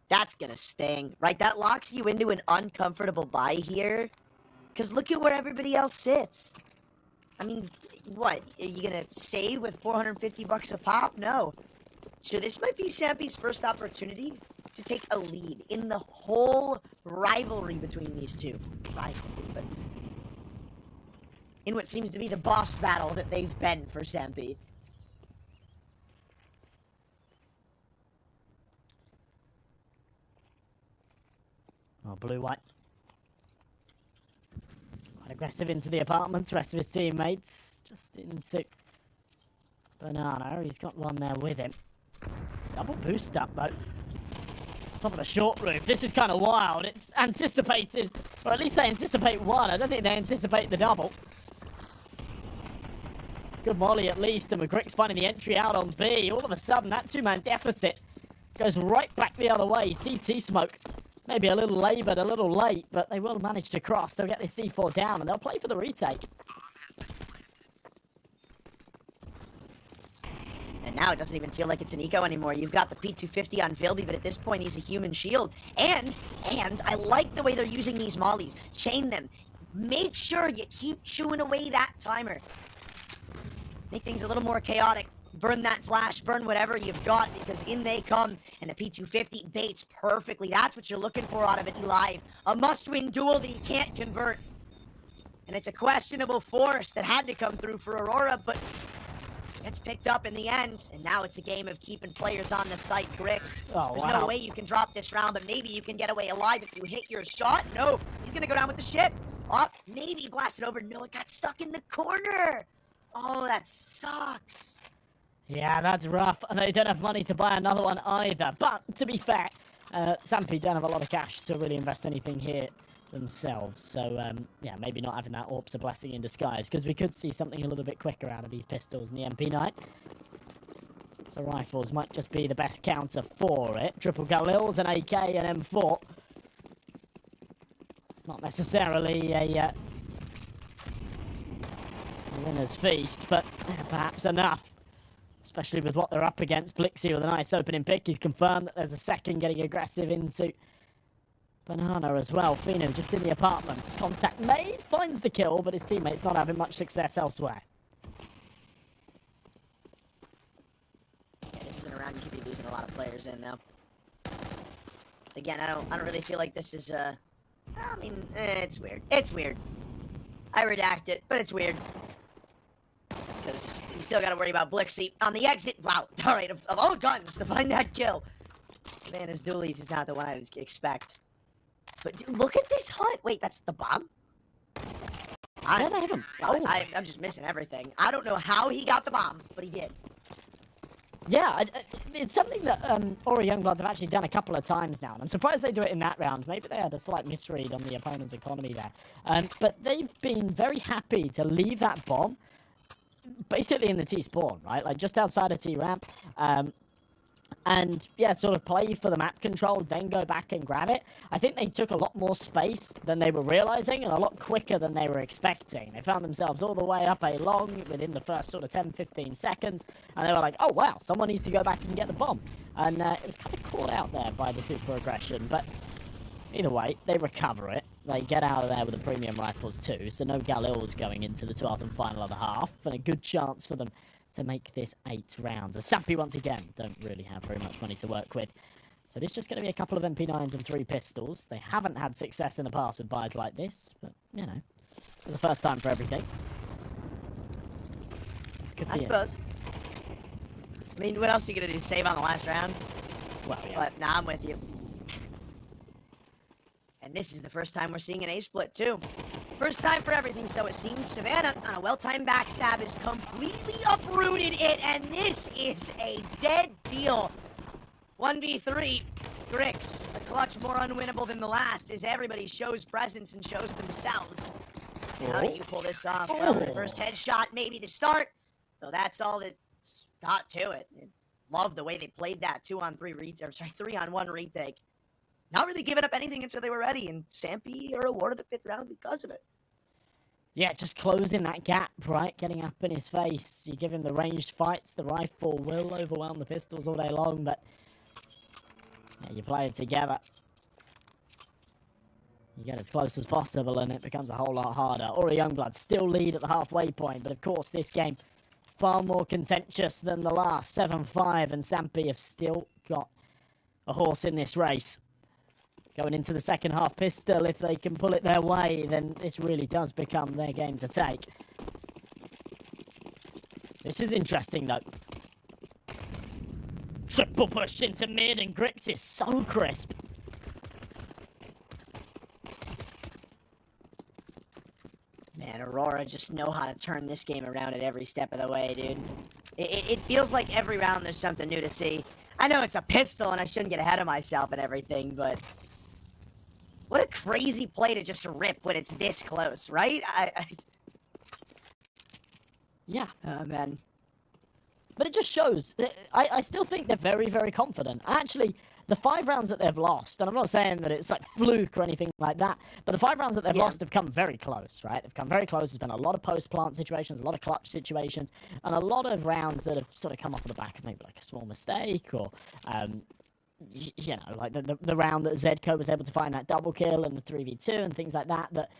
that's gonna sting, right? That locks you into an uncomfortable buy here. Because look at where everybody else sits. I mean, what? Are you gonna save with 450 bucks a pop? No. So this might be Sampi's first opportunity to take a lead in the whole rivalry between these two. Rivalry, but in what seems to be the boss battle that they've been for Sampi. Oh, blue-white. Quite aggressive into the apartments. Rest of his teammates just into Banana. He's got one there with him. Double boost up, though. Top of the short roof. This is kind of wild. It's anticipated, or at least they anticipate one. I don't think they anticipate the double. Good molly at least, and McGrick's finding the entry out on B. All of a sudden, that two-man deficit goes right back the other way. CT smoke. Maybe a little laboured, a little late, but they will manage to cross. They'll get this C4 down, and they'll play for the retake. And now it doesn't even feel like it's an eco anymore. You've got the P250 on Vilby, but at this point he's a human shield. And I like the way they're using these mollies. Chain them. Make sure you keep chewing away that timer. Make things a little more chaotic. Burn that flash, burn whatever you've got, because in they come, and the P250 baits perfectly. That's what you're looking for out of it, Eli. A must-win duel that he can't convert. And it's a questionable force that had to come through for Aurora, but it's picked up in the end. And now it's a game of keeping players on the site, Grix. Oh, There's wow. no way you can drop this round, but maybe you can get away alive if you hit your shot. No, he's gonna go down with the ship. Oh, maybe blast it over. No, it got stuck in the corner. Oh, that sucks. Yeah, that's rough, and they don't have money to buy another one either. But, to be fair, Sampi don't have a lot of cash to really invest anything here themselves. So, yeah, maybe not having that AWP's a blessing in disguise, because we could see something a little bit quicker out of these pistols in the MP9. So rifles might just be the best counter for it. Triple Galils, an AK, and M4. It's not necessarily a winner's feast, but perhaps enough. Especially with what they're up against. Blixie with a nice opening pick. He's confirmed that there's a second getting aggressive into Banana as well. Fino just in the apartments. Contact made. Finds the kill, but his teammate's not having much success elsewhere. Yeah, this isn't a round you could be losing a lot of players in, though. Again, I don't really feel like this is, I mean, it's weird. It's weird. I redact it, but it's weird. Because you still got to worry about Blixie on the exit. Wow. All right, of all guns to find that kill. Savannah's dualies is not the one I would expect. But dude, look at this hunt. Wait, that's the bomb? Yeah, they have him. Oh. I'm just missing everything. I don't know how he got the bomb, but he did. Yeah, it's something that Aurora Youngbloods have actually done a couple of times now, and I'm surprised they do it in that round. Maybe they had a slight misread on the opponent's economy there. But they've been very happy to leave that bomb basically in the T-spawn, right? Like, just outside of T-ramp. And, yeah, sort of play for the map control, then go back and grab it. I think they took a lot more space than they were realizing and a lot quicker than they were expecting. They found themselves all the way up A long within the first sort of 10-15 seconds, and they were like, oh, wow, someone needs to go back and get the bomb. And it was kind of caught out there by the super aggression, but either way, they recover it. They get out of there with the premium rifles too, so no Galils going into the 12th and final of the half, and a good chance for them to make this 8 rounds. As Sampi, once again, don't really have very much money to work with. So it's just going to be a couple of MP9s and 3 pistols. They haven't had success in the past with buys like this, but, you know, it's the first time for everything. This could be I suppose. I mean, what else are you going to do? Save on the last round? Well, yeah. But, nah, I'm with you. And this is the first time we're seeing an A-split, too. First time for everything, so it seems. Savannah, on a well-timed backstab, has completely uprooted it, and this is a dead deal. 1v3. Grix, a clutch more unwinnable than the last, as everybody shows presence and shows themselves. How do you pull this off? Well, the first headshot, maybe the start, though that's all that's got to it. Love the way they played that 3-on-1 retake. Not really giving up anything until they were ready, and Sampi are awarded a 5th round because of it. Yeah, just closing that gap, right? Getting up in his face. You give him the ranged fights, the rifle will overwhelm the pistols all day long, but yeah, you play it together. You get as close as possible, and it becomes a whole lot harder. Aurora Youngblood still lead at the halfway point, but of course this game far more contentious than the last. 7-5, and Sampi have still got a horse in this race. Going into the second half pistol, if they can pull it their way, then this really does become their game to take. This is interesting, though. Triple push into mid, and Grix is so crisp. Man, Aurora just know how to turn this game around at every step of the way, dude. It feels like every round there's something new to see. I know it's a pistol, and I shouldn't get ahead of myself and everything, but what a crazy play to just rip when it's this close, right? Yeah. Oh, man. But it just shows. I still think they're very, very confident. Actually, the 5 rounds that they've lost, and I'm not saying that it's like fluke or anything like that, but the 5 rounds that they've lost have come very close, right? They've come very close. There's been a lot of post-plant situations, a lot of clutch situations, and a lot of rounds that have sort of come off of the back of maybe like a small mistake or, you know, like the round that Zedco was able to find that double kill and the 3v2 and things like that, that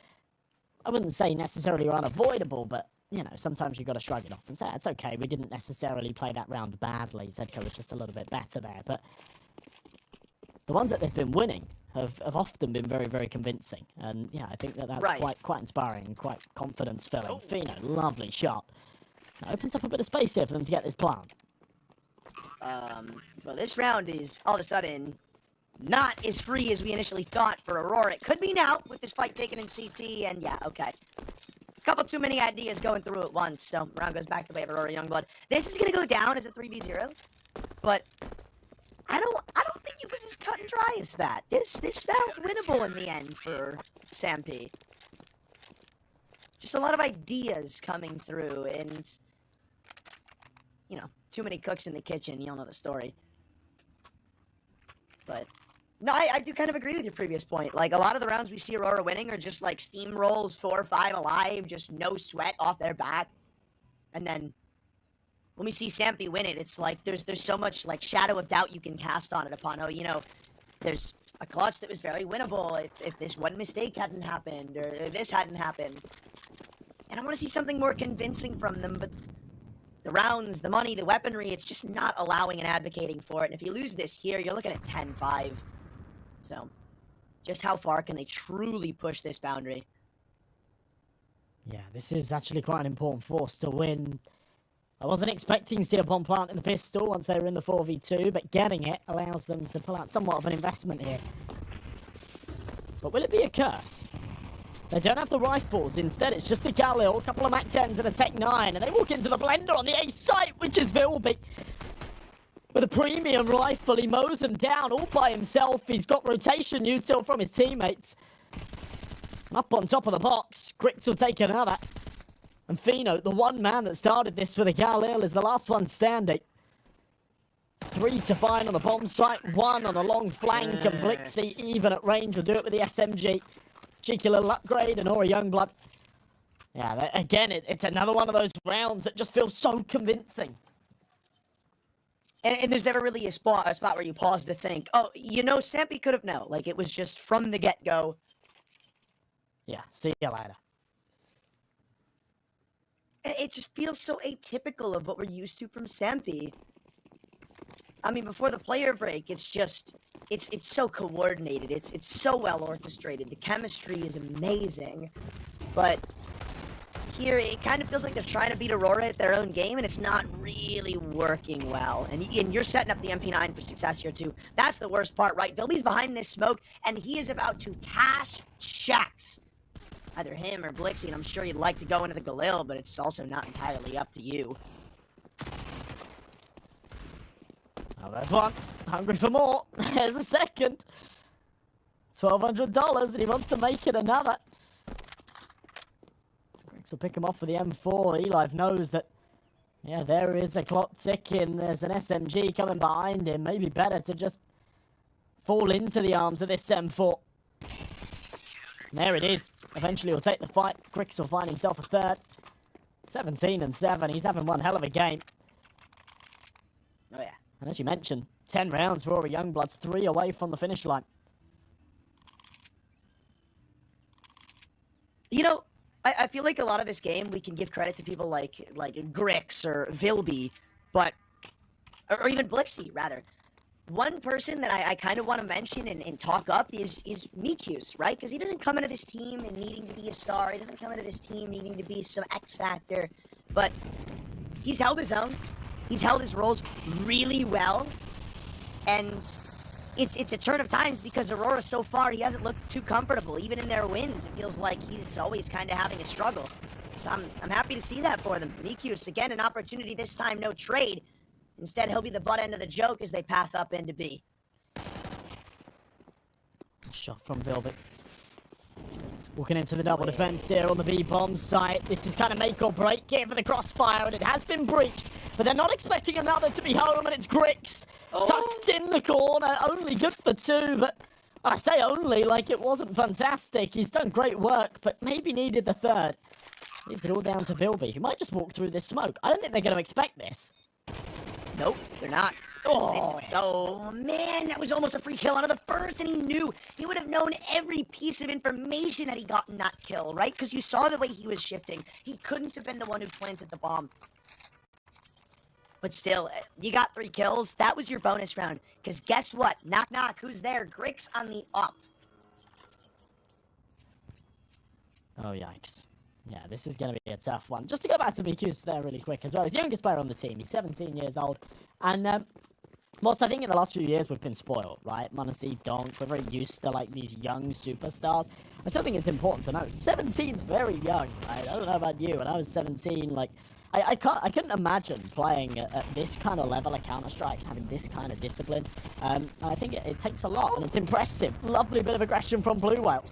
I wouldn't say necessarily are unavoidable, but you know, sometimes you've got to shrug it off and say, it's okay, we didn't necessarily play that round badly. Zedco was just a little bit better there. But the ones that they've been winning have often been very, very convincing. And, yeah, I think that's quite inspiring and quite confidence-filling. Oh. Fino, lovely shot. That opens up a bit of space here for them to get this plant. Well, this round is, all of a sudden, not as free as we initially thought for Aurora. It could be now, with this fight taken in CT, and yeah, okay. Couple too many ideas going through at once, so round goes back the way of Aurora Youngblood. This is gonna go down as a 3v0, but I don't think it was as cut and dry as that. This felt winnable in the end for Sampi. Just a lot of ideas coming through, and you know, too many cooks in the kitchen. You all know the story. But no, I do kind of agree with your previous point. Like, a lot of the rounds we see Aurora winning are just, like, steamrolls, 4 or 5 alive, just no sweat off their back. And then, when we see Sampi win it, it's like, there's so much, like, shadow of doubt you can cast on it upon, oh, you know, there's a clutch that was very winnable if this one mistake hadn't happened, or this hadn't happened. And I want to see something more convincing from them, but the rounds, the money, the weaponry, it's just not allowing and advocating for it. And if you lose this here, you're looking at 10-5. So, just how far can they truly push this boundary? Yeah, this is actually quite an important force to win. I wasn't expecting to see a bomb plant in the pistol once they were in the 4v2, but getting it allows them to pull out somewhat of an investment here. But will it be a curse? They don't have the rifles. Instead, it's just the Galil, a couple of Mac 10s and a Tech 9, and they walk into the blender on the A site, which is Vilby. with a premium rifle. He mows them down all by himself. He's got rotation util from his teammates. Up on top of the box, Grix will take another. And Fino, the one man that started this for the Galil, is the last one standing. 3 to find on the bomb site, 1 on a long flank, and Blixie, even at range, will do it with the SMG. Cheeky little upgrade, and Aura Youngblood. Yeah, again, it's another one of those rounds that just feels so convincing. And there's never really a spot where you pause to think, oh, you know, Sampi could have known. Like, it was just from the get-go. Yeah, see you later. It just feels so atypical of what we're used to from Sampi. I mean, before the player break, it's just, it's so coordinated. It's so well orchestrated. The chemistry is amazing. But here, it kind of feels like they're trying to beat Aurora at their own game, and it's not really working well. And you're setting up the MP9 for success here, too. That's the worst part, right? Vilby's behind this smoke, and he is about to cash checks. Either him or Blixie, and I'm sure you'd like to go into the Galil, but it's also not entirely up to you. Oh, there's one. Hungry for more. There's a second. $1,200, and he wants to make it another. Grix will pick him off for the M4. Eli knows that, yeah, there is a clock ticking. There's an SMG coming behind him. Maybe better to just fall into the arms of this M4. There it is. Eventually he'll take the fight. Grix will find himself a third. 17 and 7. He's having one hell of a game. Oh, yeah. And as you mentioned, 10 rounds for Aura Youngbloods, 3 away from the finish line. You know, I feel like a lot of this game, we can give credit to people like Grix or Vilby, but... Or even Blixie, rather. One person that I kind of want to mention and talk up is Mikus, right? Because he doesn't come into this team and needing to be a star. He doesn't come into this team needing to be some X factor. But he's held his own. He's held his roles really well. And it's a turn of times because Aurora so far, he hasn't looked too comfortable. Even in their wins, it feels like he's always kind of having a struggle. So I'm happy to see that for them. Mikus, again, an opportunity this time, no trade. Instead, he'll be the butt end of the joke as they path up into B. Shot from Velvet. Walking into the double defense here on the B bomb site. This is kind of make or break here for the crossfire, and it has been breached. But they're not expecting another to be home, and it's Grix. Tucked in the corner, only good for 2, but I say only like it wasn't fantastic. He's done great work, but maybe needed the third. Leaves it all down to Vilby, who might just walk through this smoke. I don't think they're going to expect this. Nope, they're not. Oh, man, that was almost a free kill out of the first, and he knew. He would have known every piece of information had he gotten that kill, right? Because you saw the way he was shifting. He couldn't have been the one who planted the bomb. But still, you got 3 kills. That was your bonus round. Because guess what? Knock, knock. Who's there? Grix on the up. Oh, yikes. Yeah, this is going to be a tough one. Just to go back to Mikus there really quick as well. He's the youngest player on the team. He's 17 years old. And, most I think in the last few years we've been spoiled, right? Manasi, Donk, we're very used to, like, these young superstars. I still think it's important to note. 17's very young, right? I don't know about you. When I was 17, like, I couldn't imagine playing at this kind of level of Counter-Strike, having this kind of discipline. And I think it takes a lot, and it's impressive. Lovely bit of aggression from Blue Whale.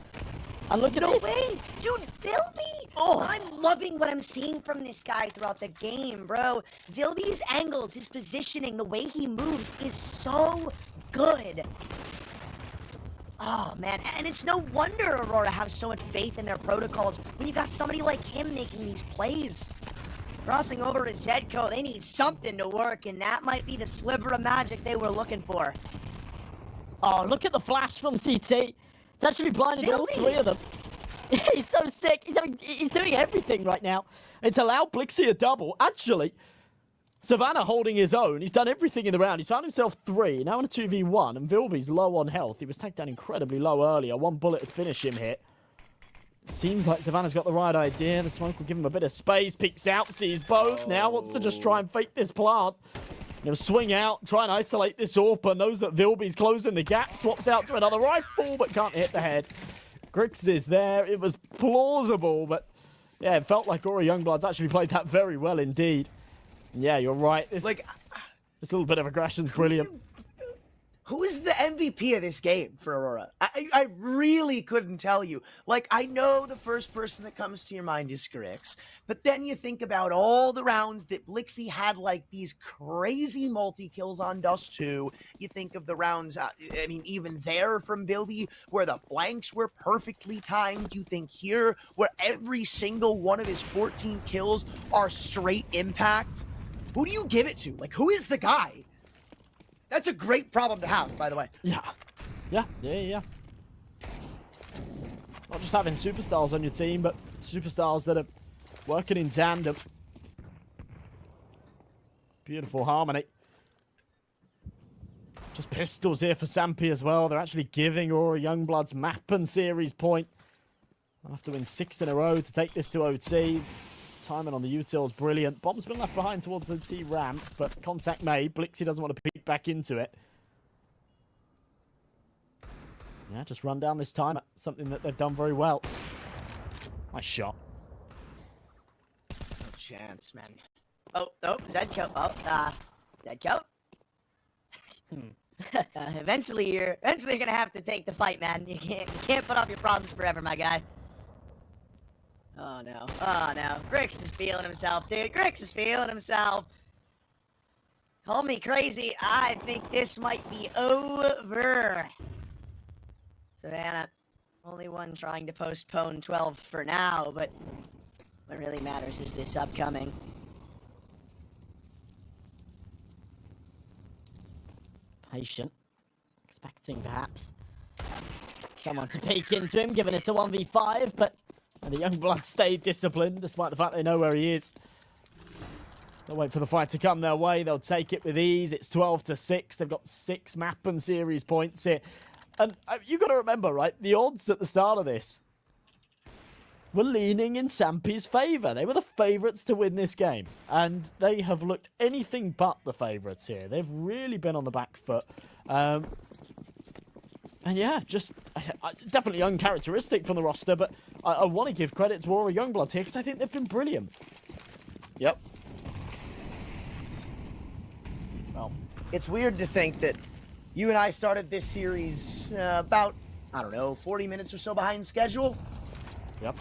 And look at this. No way! Dude, Vilby! Oh, I'm loving what I'm seeing from this guy throughout the game, bro. Vilby's angles, his positioning, the way he moves is so good. Oh, man. And it's no wonder Aurora have so much faith in their protocols when you got somebody like him making these plays. Crossing over to Zedco, they need something to work, and that might be the sliver of magic they were looking for. Oh, look at the flash from CT. It's actually blinded all 3 of them. He's so sick. He's doing everything right now. It's allowed Blixie a double. Actually, Savannah holding his own. He's done everything in the round. He's found himself 3. Now in a 2v1. And Vilby's low on health. He was taken down incredibly low earlier. 1 bullet to finish him here. Seems like Savannah's got the right idea. The smoke will give him a bit of space. Peeks out, sees both. Now wants to just try and fake this plant. He'll swing out, try and isolate this AWP. Knows that Vilby's closing the gap. Swaps out to another rifle, but can't hit the head. Grix is there. It was plausible, but yeah, it felt like Aura Youngbloods actually played that very well indeed. And yeah, you're right. This This little bit of aggression's brilliant. Who is the MVP of this game for Aurora? I really couldn't tell you. Like, I know the first person that comes to your mind is Grix, but then you think about all the rounds that Blixie had, like, these crazy multi-kills on Dust 2. You think of the rounds, I mean, even there from Bilby, where the flanks were perfectly timed. You think here, where every single one of his 14 kills are straight impact. Who do you give it to? Like, who is the guy? That's a great problem to have, by the way. Yeah. Not just having superstars on your team, but superstars that are working in tandem. Beautiful harmony. Just pistols here for Sampi as well. They're actually giving Aurora Youngblood's map and series point. They'll have to win 6 in a row to take this to OT. Timing on the util's brilliant. Bomb's been left behind towards the T ramp, but contact made. Blixie doesn't want to peek back into it. Yeah, just run down this time. Something that they've done very well. Nice shot. No chance, man. Oh, Zedco. Zedco. Eventually you're gonna have to take the fight, man. You can't put off your problems forever, my guy. Oh no. Grix is feeling himself, dude. Grix is feeling himself. Call me crazy. I think this might be over. Savannah, only one trying to postpone 12 for now, but what really matters is this upcoming. Patient. Expecting, perhaps, someone to peek into him, giving it to 1v5, but the Youngblood stayed disciplined, despite the fact they know where he is. They'll wait for the fight to come their way. They'll take it with ease. It's 12-6. They've got 6 map and series points here. And you've got to remember, right, the odds at the start of this were leaning in Sampi's favour. They were the favourites to win this game. And they have looked anything but the favourites here. They've really been on the back foot. And yeah, just definitely uncharacteristic from the roster, but I want to give credit to Aurora Youngblood here because I think they've been brilliant. Yep. Well, it's weird to think that you and I started this series about, I don't know, 40 minutes or so behind schedule. Yep.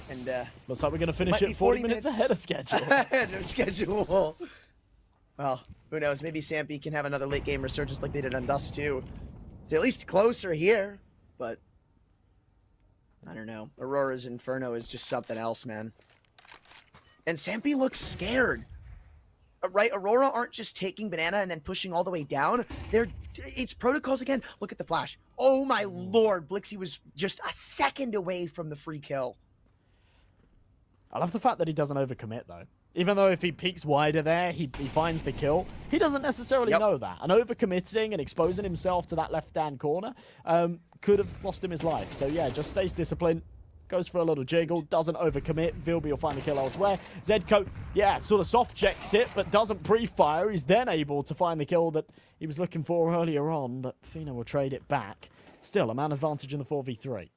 And looks like we're going to finish it 40 minutes ahead of schedule. Ahead of schedule. Well, who knows? Maybe Sampi can have another late game resurgence like they did on Dust 2. It's at least closer here, but I don't know. Aurora's Inferno is just something else, man. And Sampi looks scared. Right? Aurora aren't just taking Banana and then pushing all the way down. It's protocols again. Look at the flash. Oh my lord, Blixie was just a second away from the free kill. I love the fact that he doesn't overcommit, though. Even though if he peeks wider there, he finds the kill. He doesn't necessarily know that. And overcommitting and exposing himself to that left-hand corner could have lost him his life. So yeah, just stays disciplined. Goes for a little jiggle, doesn't overcommit. Vilby will find the kill elsewhere. Zedco, yeah, sort of soft checks it, but doesn't pre-fire. He's then able to find the kill that he was looking for earlier on, but Fino will trade it back. Still, a man advantage in the 4v3.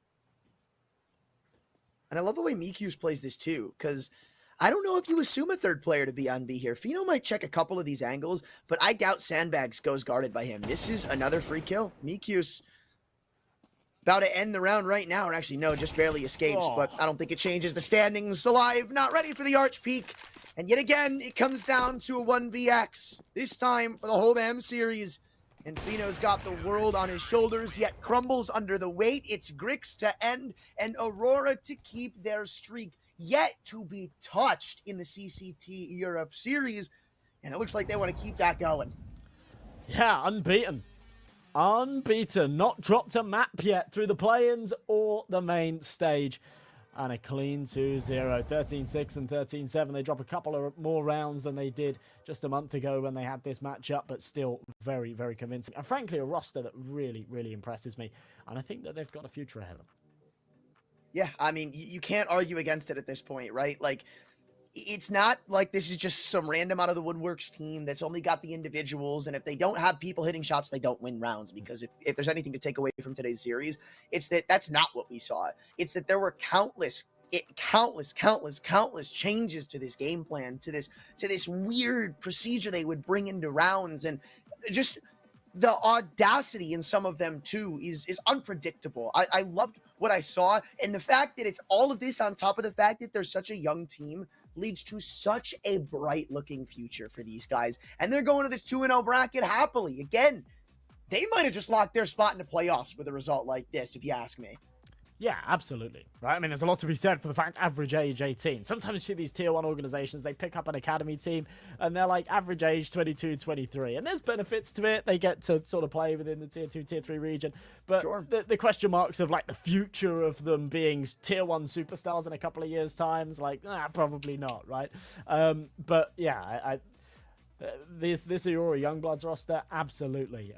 And I love the way Mikyus plays this too, because I don't know if you assume a third player to be on B here. Fino might check a couple of these angles, but I doubt Sandbags goes guarded by him. This is another free kill. Mikyus about to end the round right now, or actually no, just barely escapes, but I don't think it changes the standings. Alive, not ready for the Arch Peak. And yet again, it comes down to a 1vx. This time for the whole M series. And Fino's got the world on his shoulders, yet crumbles under the weight. It's Grix to end, and Aurora to keep their streak yet to be touched in the CCT Europe series. And it looks like they want to keep that going. Yeah, unbeaten. Unbeaten. Not dropped a map yet through the play-ins or the main stage. And a clean 2-0. 13-6 and 13-7. They drop a couple of more rounds than they did just a month ago when they had this matchup, but still very, very convincing. And frankly, a roster that really, really impresses me. And I think that they've got a future ahead of them. Yeah, I mean, you can't argue against it at this point, right? Like, it's not like this is just some random out of the woodworks team that's only got the individuals, and if they don't have people hitting shots, they don't win rounds. Because if there's anything to take away from today's series, it's that that's not what we saw. It's that there were countless countless changes to this game plan, to this weird procedure they would bring into rounds, and just the audacity in some of them too is unpredictable. I loved what I saw, and the fact that it's all of this on top of the fact that they're such a young team leads to such a bright looking future for these guys, and they're going to the 2-0 bracket happily. Again, they might have just locked their spot in the playoffs with a result like this, if you ask me. Yeah, absolutely. Right? I mean, there's a lot to be said for the fact average age 18. Sometimes you see these tier 1 organizations, they pick up an academy team and they're like average age 22, 23. And there's benefits to it. They get to sort of play within the tier 2, tier 3 region. But sure, the question marks of like the future of them being tier 1 superstars in a couple of years' times, like, probably not, right? But yeah, this Aurora Youngbloods roster, absolutely.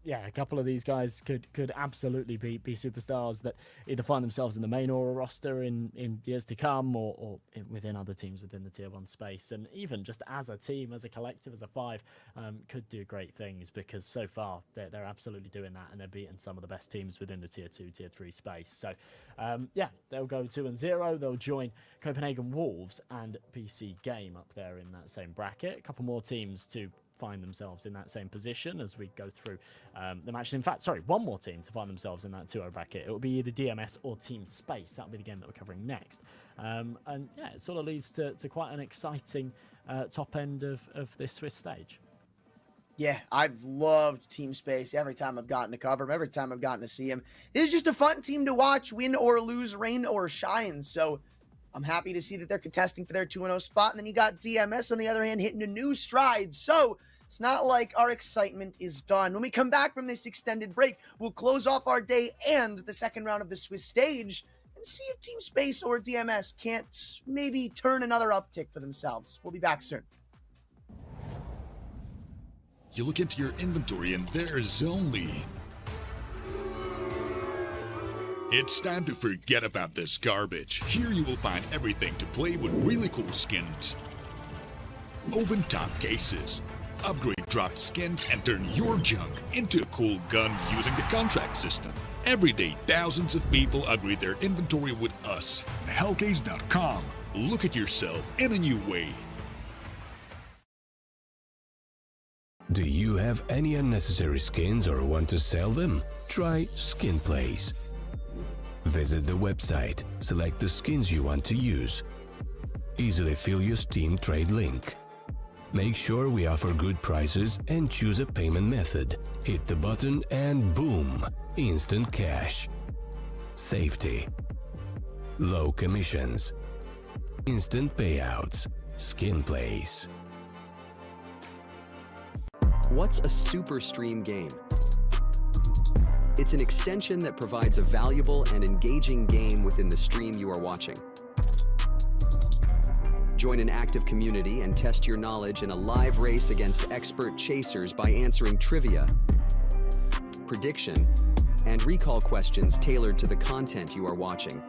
Yeah, a couple of these guys could absolutely be superstars that either find themselves in the main Aura roster in years to come, or within other teams within the tier 1 space, and even just as a team, as a collective, as a 5, could do great things, because so far they're absolutely doing that, and they're beating some of the best teams within the tier 2, tier 3 space. So yeah, they'll go 2-0. They'll join Copenhagen Wolves and PC Game up there in that same bracket. A couple more teams to find themselves in that same position as we go through the matches. In fact, sorry, one more team to find themselves in that 2-0 bracket. It will be either DMS or Team Space. That'll be the game that we're covering next. And yeah, it sort of leads to quite an exciting top end of this Swiss stage. Yeah, I've loved Team Space every time I've gotten to cover him, every time I've gotten to see him. It's just a fun team to watch, win or lose, rain or shine. So I'm happy to see that they're contesting for their 2-0 spot. And then you got DMS, on the other hand, hitting a new stride. So it's not like our excitement is done. When we come back from this extended break, we'll close off our day and the second round of the Swiss stage and see if Team Space or DMS can't maybe turn another uptick for themselves. We'll be back soon. You look into your inventory and there's only... It's time to forget about this garbage. Here you will find everything to play with really cool skins. Open top cases. Upgrade dropped skins and turn your junk into a cool gun using the contract system. Every day, thousands of people upgrade their inventory with us. Hellcase.com. Look at yourself in a new way. Do you have any unnecessary skins or want to sell them? Try SkinPlace. Visit the website, select the skins you want to use. Easily fill your Steam trade link. Make sure we offer good prices and choose a payment method. Hit the button and boom, instant cash. Safety. Low commissions. Instant payouts. SkinPlace. What's a super stream game? It's an extension that provides a valuable and engaging game within the stream you are watching. Join an active community and test your knowledge in a live race against expert chasers by answering trivia, prediction, and recall questions tailored to the content you are watching.